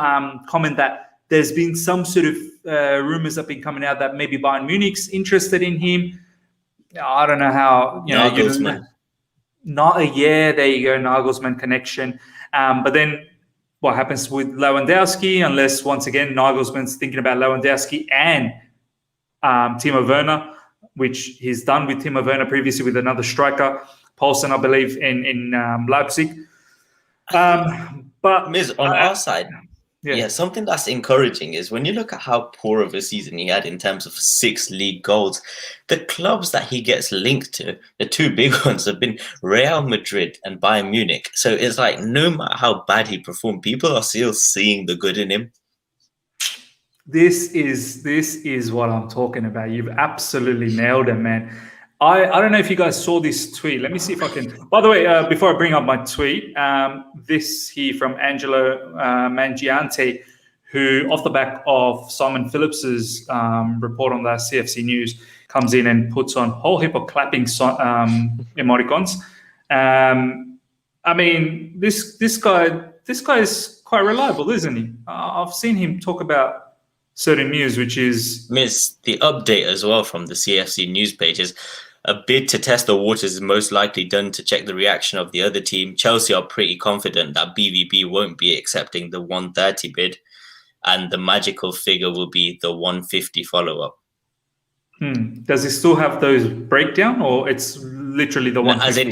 comment that there's been some sort of rumors that have been coming out that maybe Bayern Munich's interested in him. I don't know how. Nagelsmann. There you go, Nagelsmann connection. But then what happens with Lewandowski, unless once again Nagelsmann's thinking about Lewandowski and Timo Werner, which he's done with Timo Werner previously with another striker, Paulsen, I believe, in Leipzig. But Miz, on our side, Yeah, something that's encouraging is when you look at how poor of a season he had in terms of 6 league goals, the clubs that he gets linked to, the two big ones, have been Real Madrid and Bayern Munich. So it's like no matter how bad he performed, people are still seeing the good in him. This is what I'm talking about. You've absolutely nailed it, man. I don't know if you guys saw this tweet. Let me see if I can. By the way, before I bring up my tweet, this here from Angelo Mangiante, who, off the back of Simon Phillips's report on the CFC News, comes in and puts on a whole heap of clapping emoticons. I mean, this guy is quite reliable, isn't he? I've seen him talk about certain news, which is the update as well from the CFC news page is a bid to test the waters is most likely done to check the reaction of the other team. Chelsea are pretty confident that BVB won't be accepting the 130 bid, and the magical figure will be the 150 follow-up. Does he still have those breakdown, or it's literally the 150? As in,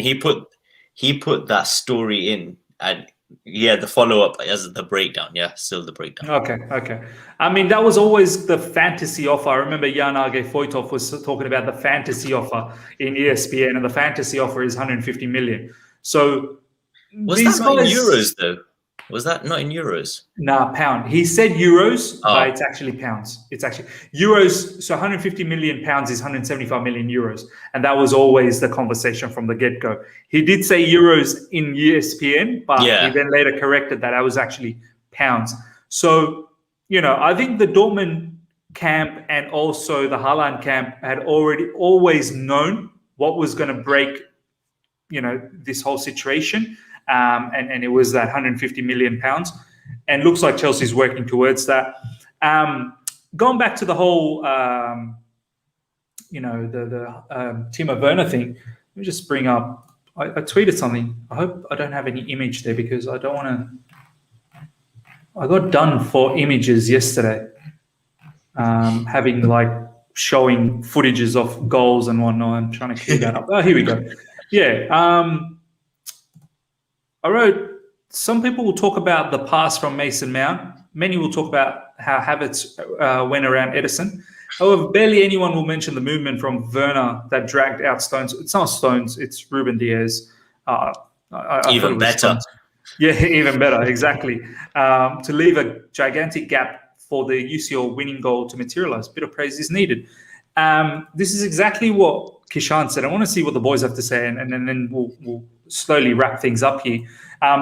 he put that story in, and yeah, the follow-up as the breakdown. Yeah, still the breakdown. Okay. I mean, that was always the fantasy offer. I remember Jan Age Foytov was talking about the fantasy offer in ESPN, and the fantasy offer is 150 million. So was that not in euros, though? Was that not in euros? Nah, pound. He said euros, but it's actually pounds. It's actually euros. So 150 million pounds is 175 million euros. And that was always the conversation from the get-go. He did say euros in ESPN, but he then later corrected that was actually pounds. So, I think the Dortmund camp and also the Haaland camp had always known what was going to break, this whole situation. And it was that 150 million pounds, and looks like Chelsea's working towards that. Going back to the whole, the Timo Werner thing. Let me just bring up. I tweeted something. I hope I don't have any image there because I don't want to. I got done for images yesterday, having showing footages of goals and whatnot. I'm trying to clear that up. Oh, here we go. Yeah. I wrote, some people will talk about the pass from Mason Mount. Many will talk about how Havertz went around Edison. However, barely anyone will mention the movement from Werner that dragged out Stones. It's not Stones, it's Ruben Diaz. Even better. Stones. Yeah, even better, exactly. To leave a gigantic gap for the UCL winning goal to materialize. Bit of praise is needed. This is exactly what Kishan said. I want to see what the boys have to say, and then we'll slowly wrap things up here.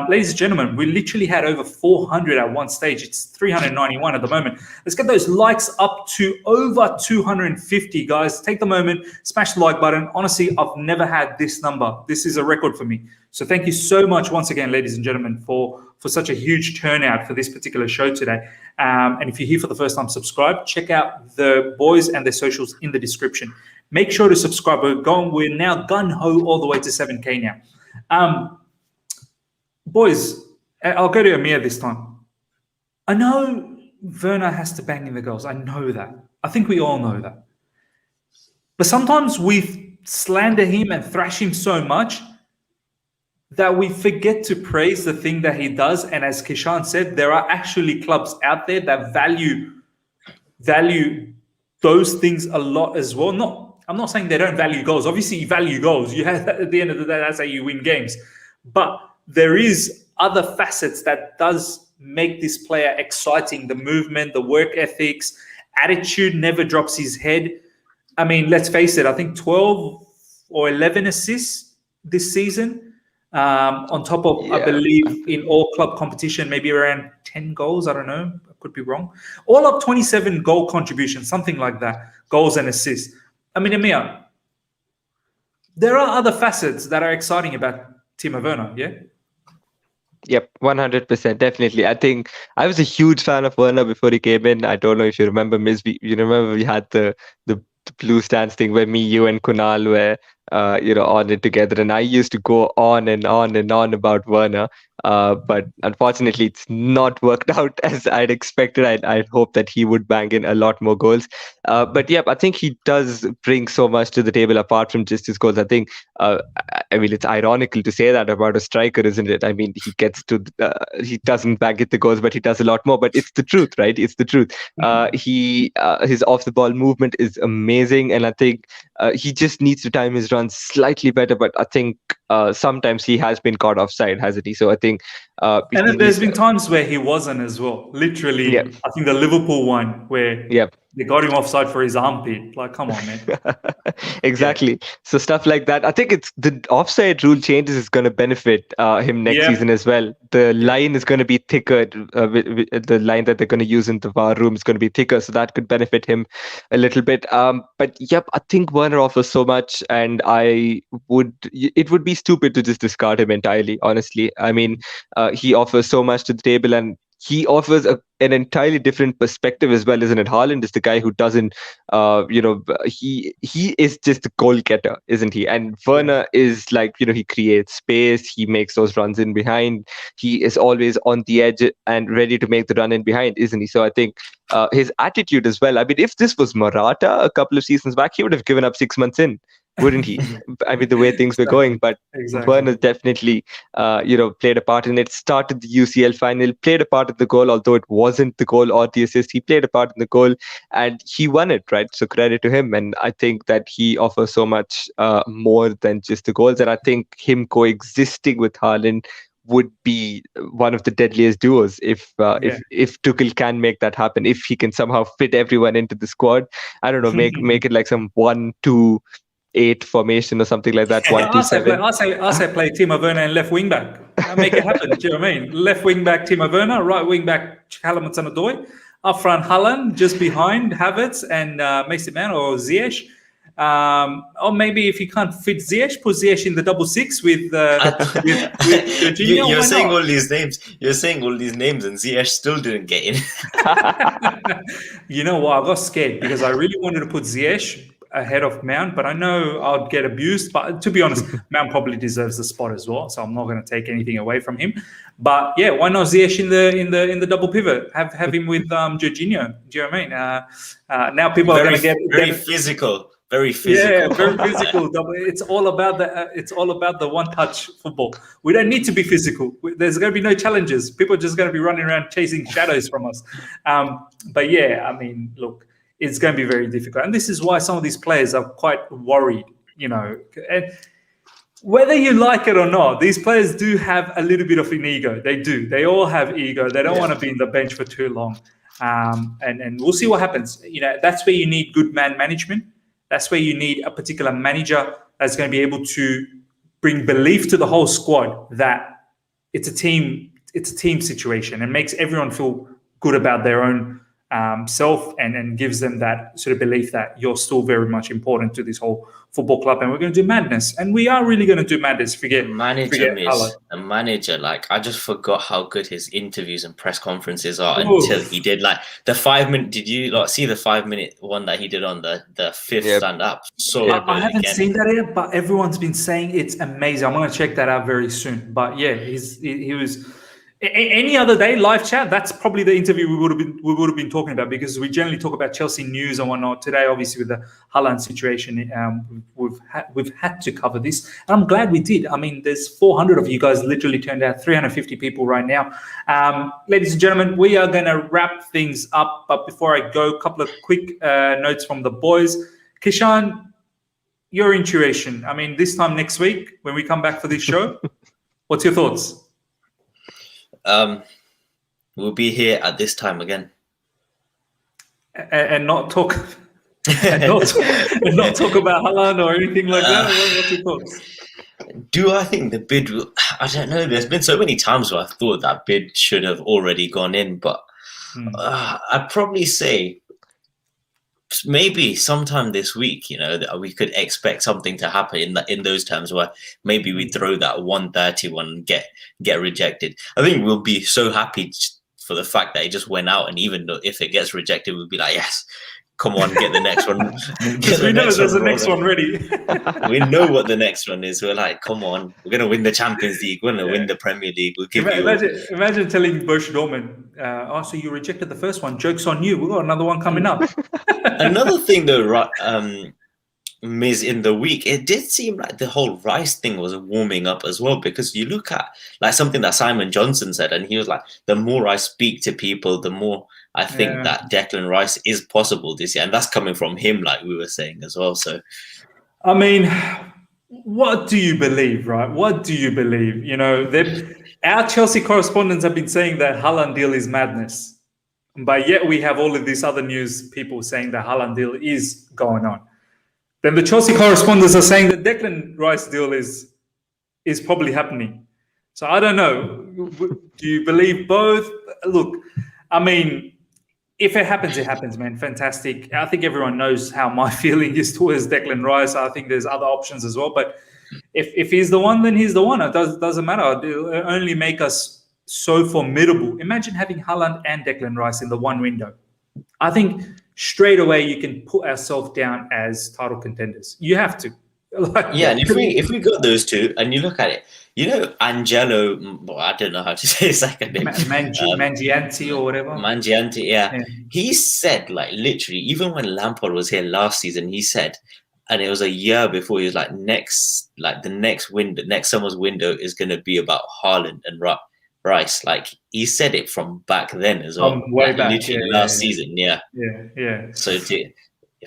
Ladies and gentlemen, we literally had over 400 at one stage. It's 391 at the moment. Let's get those likes up to over 250, guys. Take the moment, smash the like button. Honestly, I've never had this number. This is a record for me. So thank you so much once again, ladies and gentlemen, for such a huge turnout for this particular show today. And if you're here for the first time, subscribe. Check out the boys and their socials in the description. Make sure to subscribe. We're now gun-ho all the way to 7K now. Boys, I'll go to Ameya this time. I know Werner has to bang in the goals. I know that. I think we all know that. But sometimes we slander him and thrash him so much that we forget to praise the thing that he does. And as Kishan said, there are actually clubs out there that value those things a lot as well. I'm not saying they don't value goals. Obviously, you value goals. You have, at the end of the day, that's how you win games. But there is other facets that does make this player exciting. The movement, the work ethics, attitude, never drops his head. I mean, let's face it. I think 12 or 11 assists this season. On top of, I believe, in all club competition, maybe around 10 goals. I don't know. I could be wrong. All up 27 goal contributions, something like that. Goals and assists. I mean, Ameya, there are other facets that are exciting about Timo Werner, yeah? Yep, 100%, definitely. I think I was a huge fan of Werner before he came in. I don't know if you remember, you remember we had the blue stands thing where me, you, and Kunal were on it together, and I used to go on and on and on about Werner. But unfortunately, it's not worked out as I'd expected. I'd hoped that he would bang in a lot more goals. But yeah, I think he does bring so much to the table apart from just his goals. I think I mean, it's ironical to say that about a striker, isn't it? I mean, he gets to, he doesn't bag it the goals, but he does a lot more. But it's the truth, right? It's the truth. His off the ball movement is amazing, and I think he just needs to time his runs slightly better. But I think sometimes he has been caught offside, hasn't he? So I think, and then there's been times where he wasn't as well. Literally, yeah. I think the Liverpool one where they got him offside for his armpit. Like, come on, man. Exactly. Yeah. So stuff like that. I think it's the offside rule changes is going to benefit him next season as well. The line is going to be thicker. The line that they're going to use in the VAR room is going to be thicker, so that could benefit him a little bit. But yep, I think Werner offers so much, and it would be stupid to just discard him entirely. Honestly, I mean, he offers so much to the table, and he offers an entirely different perspective as well, isn't it? Haaland is the guy who doesn't, he is just a goal getter, isn't he? And Werner is like, he creates space, he makes those runs in behind, he is always on the edge and ready to make the run in behind, isn't he? So I think his attitude as well. I mean, if this was Morata a couple of seasons back, he would have given up 6 months in, wouldn't he? I mean, the way things were going, but Werner definitely, played a part in it. Started the UCL final, played a part in the goal, although it wasn't the goal or the assist. He played a part in the goal, and he won it, right? So credit to him. And I think that he offers so much more than just the goals. And I think him coexisting with Haaland would be one of the deadliest duos if Tuchel can make that happen. If he can somehow fit everyone into the squad, I don't know, make it like some 1-2-8 formation or something like that. 1-2-7. I say play Timo Werner and left wing back. Make it happen. Do you know what I mean? Left wing back Timo Werner, right wing back Callum Hudson-Odoi, up front Haaland, just behind Havertz and Mason Mount or Ziyech. Or maybe if you can't fit Ziyech, put Ziyech in the 6-6 with Jorginho. You're saying all these names. You're saying all these names, and Ziyech still didn't get in. You know what? I got scared because I really wanted to put Ziyech ahead of Mount, but I know I'd get abused. But to be honest, Mount probably deserves the spot as well, so I'm not going to take anything away from him. But yeah, why not Ziyech in the double pivot? Have him with Jorginho. Do you know what I mean? Now people are going to get very physical. Very physical. Yeah, very physical. It's all about the one-touch football. We don't need to be physical. There's going to be no challenges. People are just going to be running around chasing shadows from us. But yeah, I mean, look, it's going to be very difficult, and this is why some of these players are quite worried. And whether you like it or not, these players do have a little bit of an ego. They do. They all have ego. They don't want to be in the bench for too long. And we'll see what happens. That's where you need good man management. That's where you need a particular manager that's going to be able to bring belief to the whole squad that it's a team situation and makes everyone feel good about their own self and gives them that sort of belief that you're still very much important to this whole football club, and we're going to do madness, and we are really going to do madness. Forget a manager. Like, I just forgot how good his interviews and press conferences are until he did like the 5 minute. Did you see the 5 minute one that he did on the fifth stand up? So I haven't seen that yet, but everyone's been saying it's amazing. I'm going to check that out very soon. But yeah, he was. Any other day, live chat, that's probably the interview we would have been talking about, because we generally talk about Chelsea news and whatnot. Today, obviously, with the Haaland situation, we've had to cover this, and I'm glad we did. I mean, there's 400 of you guys literally turned out, 350 people right now. Ladies and gentlemen, we are going to wrap things up, but before I go, a couple of quick notes from the boys. Kishan, your intuition. I mean, this time next week when we come back for this show, what's your thoughts? We'll be here at this time again, and not talk, and not talk about Haaland or anything like that. What's your thoughts? Do I think the bid will? I don't know. There's been so many times where I thought that bid should have already gone in, but I'd probably say maybe sometime this week, that we could expect something to happen in those terms, where maybe we throw that 130 one and get rejected. I think we'll be so happy for the fact that it just went out, and even though if it gets rejected, we'll be like, yes, come on, get the next one. Because we know there's the next one ready. We know what the next one is. We're like, come on, we're going to win the Champions League. We're going to win the Premier League. We'll give imagine telling Borussia Dortmund, so you rejected the first one. Joke's on you. We've got another one coming up. Another thing, though, right? in the week, it did seem like the whole Rice thing was warming up as well, because you look at like something that Simon Johnson said, and he was like, the more I speak to people, the more I think that Declan Rice is possible this year. And that's coming from him, like we were saying as well. So, I mean, what do you believe, right? What do you believe? You know, our Chelsea correspondents have been saying that Haaland deal is madness. But yet we have all of these other news people saying the Haaland deal is going on. Then the Chelsea correspondents are saying that Declan Rice deal is probably happening. So I don't know. Do you believe both? Look, I mean, if it happens, man. Fantastic. I think everyone knows how my feeling is towards Declan Rice. I think there's other options as well. But if he's the one, then he's the one. It doesn't matter. It'll only make us so formidable. Imagine having Haaland and Declan Rice in the one window. I think straight away you can put ourselves down as title contenders. You have to. And if we got those two, and you look at it, you know, Angelo, I don't know how to say his second name, Mangianti or whatever. Mangianti, yeah. He said, like, literally, even when Lampard was here last season, he said, and it was a year before, he was like, the next summer's window is going to be about Haaland and Rice. Like, he said it from back then as well. Way back. Literally last season, Yeah. So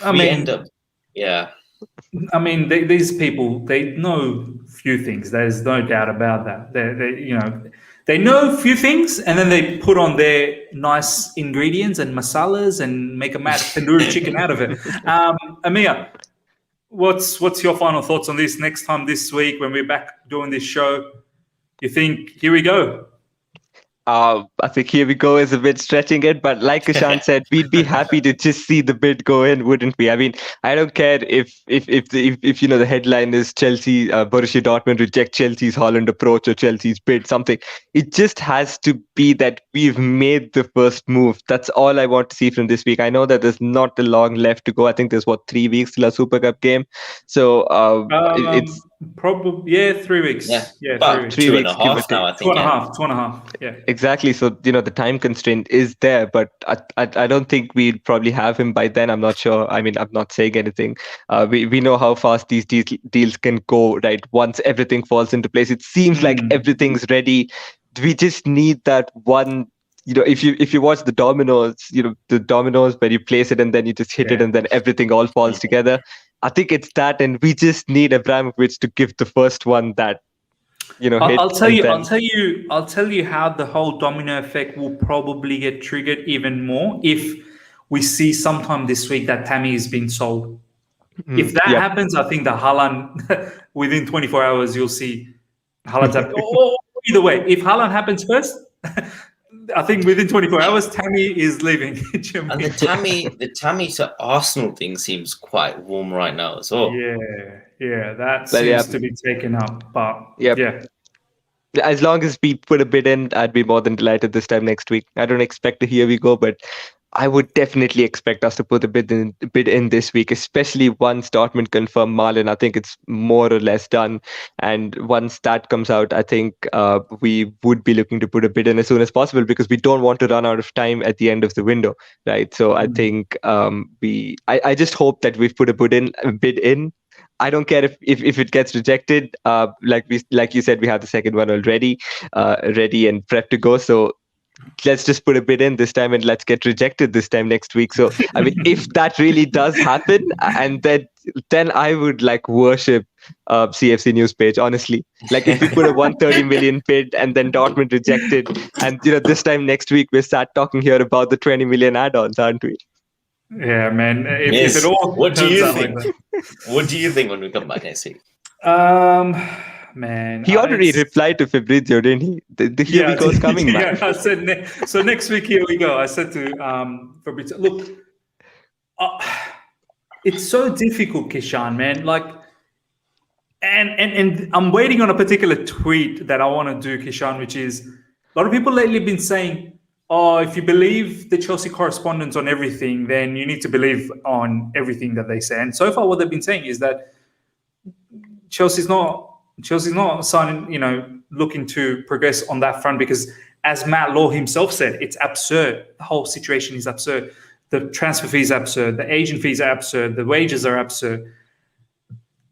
I mean, these people, they know few things. There's no doubt about that. They know a few things, and then they put on their nice ingredients and masalas and make a mad tandoori chicken out of it. Ameya, what's your final thoughts on this? Next time this week when we're back doing this show, you think, here we go? I think here we go is a bit stretching it, but like Kishan said, we'd be happy to just see the bid go in, wouldn't we? I mean, I don't care if you know the headline is Chelsea, Borussia Dortmund reject Chelsea's Haaland approach or Chelsea's bid, something. It just has to be that we've made the first move. That's all I want to see from this week. I know that there's not a long left to go. I think there's 3 weeks till a Super Cup game. So it's probably 3 weeks. About 3 weeks, 2.5 now, I think. 2.5. Yeah. Exactly. So, the time constraint is there, but I don't think we'll probably have him by then. I'm not sure. I mean, I'm not saying anything. We know how fast these deals can go, right? Once everything falls into place, it seems like everything's ready. We just need that one. If you watch the dominoes, the dominoes where you place it and then you just hit it and then everything all falls together. I think it's that, and we just need Abramovich to give the first one that. I'll tell you how the whole domino effect will probably get triggered even more if we see sometime this week that Tammy is being sold. If that happens, I think the Haaland within 24 hours you'll see Haaland's happening. Either way, if Haaland happens first, I think within 24 hours Tammy is leaving. And the Tammy to Arsenal thing seems quite warm right now as well. Yeah, that seems to be taken up. But as long as we put a bid in, I'd be more than delighted this time next week. I don't expect to here we go, but I would definitely expect us to put a bid in this week, especially once Dortmund confirm Malen. I think it's more or less done. And once that comes out, I think we would be looking to put a bid in as soon as possible because we don't want to run out of time at the end of the window, right? So I think I just hope that we've put a bid in. I don't care if it gets rejected. Like you said, we have the second one already, ready and prepped to go. So let's just put a bid in this time and let's get rejected this time next week. So I mean, if that really does happen, and then I would worship CFCNewsPage, honestly. Like if we put a 130 million bid and then Dortmund rejected, and this time next week we start talking here about the 20 million add-ons, aren't we? Yeah, man. If it all what do you think? What do you think when we come back next week? Man, he already replied to Fabrizio, didn't he? The here we go is coming back. Yeah, I said so next week. Here we go. I said to Fabrizio, look, it's so difficult, Kishan, man. And I'm waiting on a particular tweet that I want to do, Kishan, which is a lot of people lately have been saying, oh, if you believe the Chelsea correspondents on everything, then you need to believe on everything that they say. And so far, what they've been saying is that Chelsea's not signing, looking to progress on that front because, as Matt Law himself said, it's absurd. The whole situation is absurd. The transfer fees are absurd. The agent fees are absurd. The wages are absurd.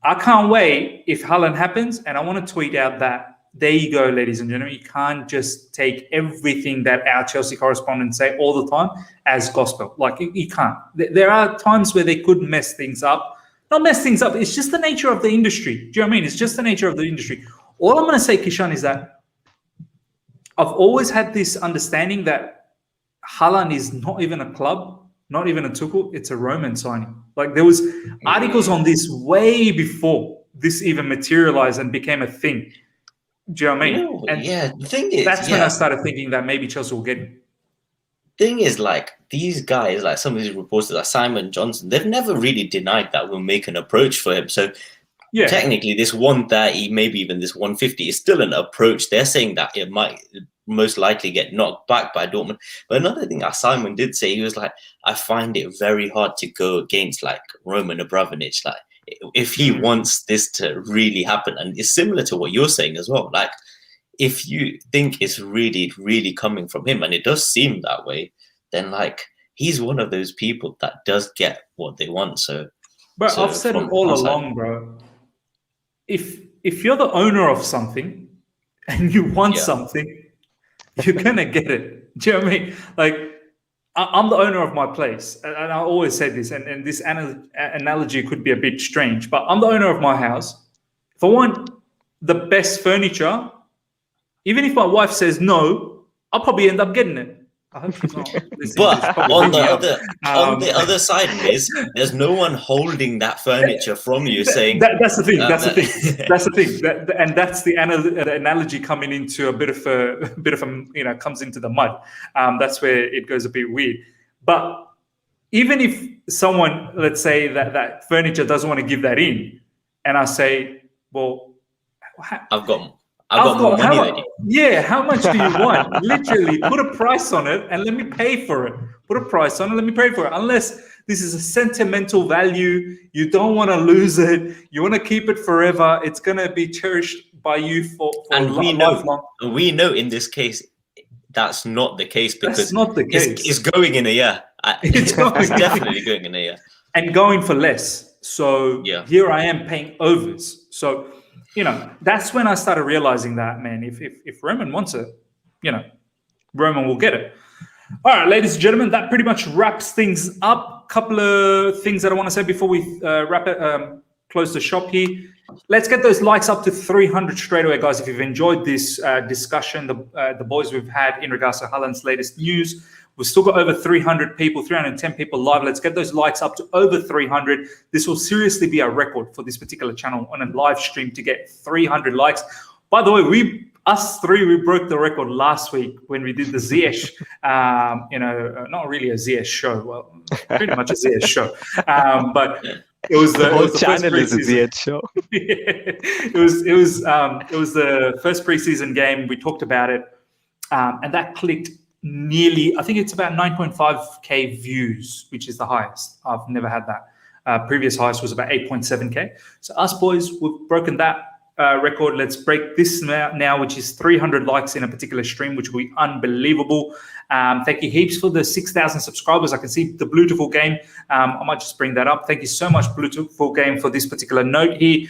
I can't wait if Haaland happens, and I want to tweet out that. There you go, ladies and gentlemen. You can't just take everything that our Chelsea correspondents say all the time as gospel. Like, you can't. There are times where they could mess things up. Not mess things up. It's just the nature of the industry. Do you know what I mean? It's just the nature of the industry. All I'm going to say, Kishan, is that I've always had this understanding that Haaland is not even a club, not even a Tuchel. It's a Roman signing. Like, there was articles on this way before this even materialized and became a thing. Do you know what I mean? And the thing is, that's when I started thinking that maybe Chelsea will get him. Thing is, like, these guys, like some of these reporters, like Simon Johnson, they've never really denied that we'll make an approach for him. So technically, this 130, maybe even this 150 is still an approach. They're saying that it might most likely get knocked back by Dortmund. But another thing that Simon did say, he was like, I find it very hard to go against like Roman Abramovich. Like, if he wants this to really happen, and it's similar to what you're saying as well, like, if you think it's really, really coming from him, and it does seem that way, then like he's one of those people that does get what they want. But I've said it all along, bro. If you're the owner of something and you want something, you're gonna get it. Do you know what I mean? Like, I'm the owner of my place, and I always say this, and this analogy could be a bit strange, but I'm the owner of my house. If I want the best furniture, even if my wife says no, I'll probably end up getting it. I hope she's not listening. But on the other side is there's no one holding that furniture from you, saying that's the thing. That's the thing. And that's the analogy coming into a bit of a comes into the mud. That's where it goes a bit weird. But even if someone, let's say that furniture doesn't want to give that in, and I say, well, I've got more money than you. Yeah, how much do you want? Literally, put a price on it and let me pay for it. Put a price on it, let me pay for it. Unless this is a sentimental value, you don't want to lose it. You want to keep it forever. It's going to be cherished by you for lifelong. We know in this case, that's not the case, because that's not the case. It's going in a year. It's definitely going in a year. And going for less. So here I am paying overs. So, that's when I started realizing that, man, if Roman wants it, Roman will get it. All right, ladies and gentlemen, that pretty much wraps things up. Couple of things that I want to say before we close the shop here. Let's get those likes up to 300 straight away, guys. If you've enjoyed this discussion, the boys we've had in regards to Haaland's latest news, we've still got over 300 people, 310 people live. Let's get those likes up to over 300. This will seriously be a record for this particular channel on a live stream to get 300 likes. By the way, we broke the record last week when we did the Ziyech, not really a Ziyech show. Well, pretty much a Ziyech show. But it was the whole first channel is a Ziyech show. It was the first preseason game. We talked about it, and that clicked nearly, I think it's about 9.5K views, which is the highest. I've never had that. Previous highest was about 8.7K. So us boys, we've broken that record. Let's break this now, which is 300 likes in a particular stream, which will be unbelievable. Thank you heaps for the 6,000 subscribers. I can see the Bluetooth game. I might just bring that up. Thank you so much, Bluetooth game, for this particular note here.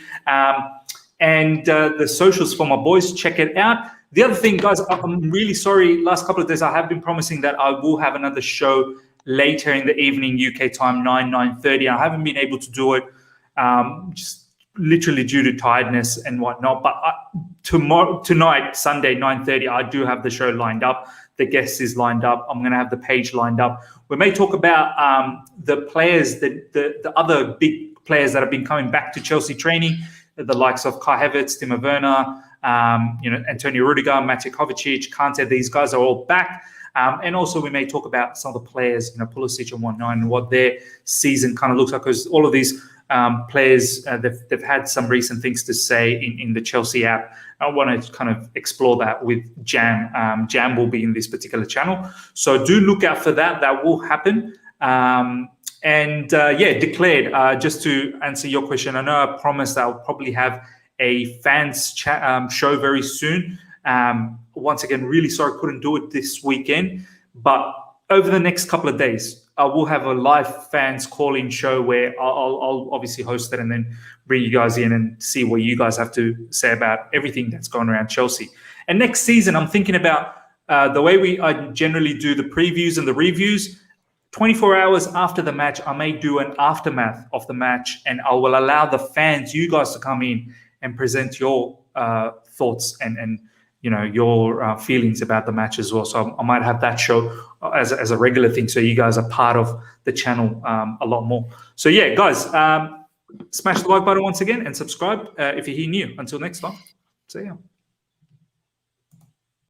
And the socials for my boys, check it out. The other thing, guys, I'm really sorry. Last couple of days, I have been promising that I will have another show later in the evening, UK time, 9:30. I haven't been able to do it, just literally due to tiredness and whatnot. But tonight, Sunday, 9:30, I do have the show lined up. The guest is lined up. I'm going to have the page lined up. We may talk about the players, the other big players that have been coming back to Chelsea training, the likes of Kai Havertz, Timo Werner, Antonio Rudiger, Matej Kovacic, Kante. These guys are all back. And also we may talk about some of the players, Pulisic and whatnot, and what their season kind of looks like, because all of these players, they've had some recent things to say in the Chelsea app. I want to kind of explore that with Jam. Jam will be in this particular channel. So do look out for that. That will happen. Declared, just to answer your question, I know I promised that I'll probably have a fans chat show very soon. Once again, really sorry I couldn't do it this weekend, but over the next couple of days, we'll have a live fans call-in show where I'll obviously host it and then bring you guys in and see what you guys have to say about everything that's going around Chelsea. And next season, I'm thinking about the way I generally do the previews and the reviews. 24 hours after the match, I may do an aftermath of the match, and I will allow the fans, you guys, to come in and present your thoughts and your feelings about the match as well. So I might have that show as a regular thing, so you guys are part of the channel a lot more. So yeah, guys, smash the like button once again and subscribe if you're here new. Until next time, see ya.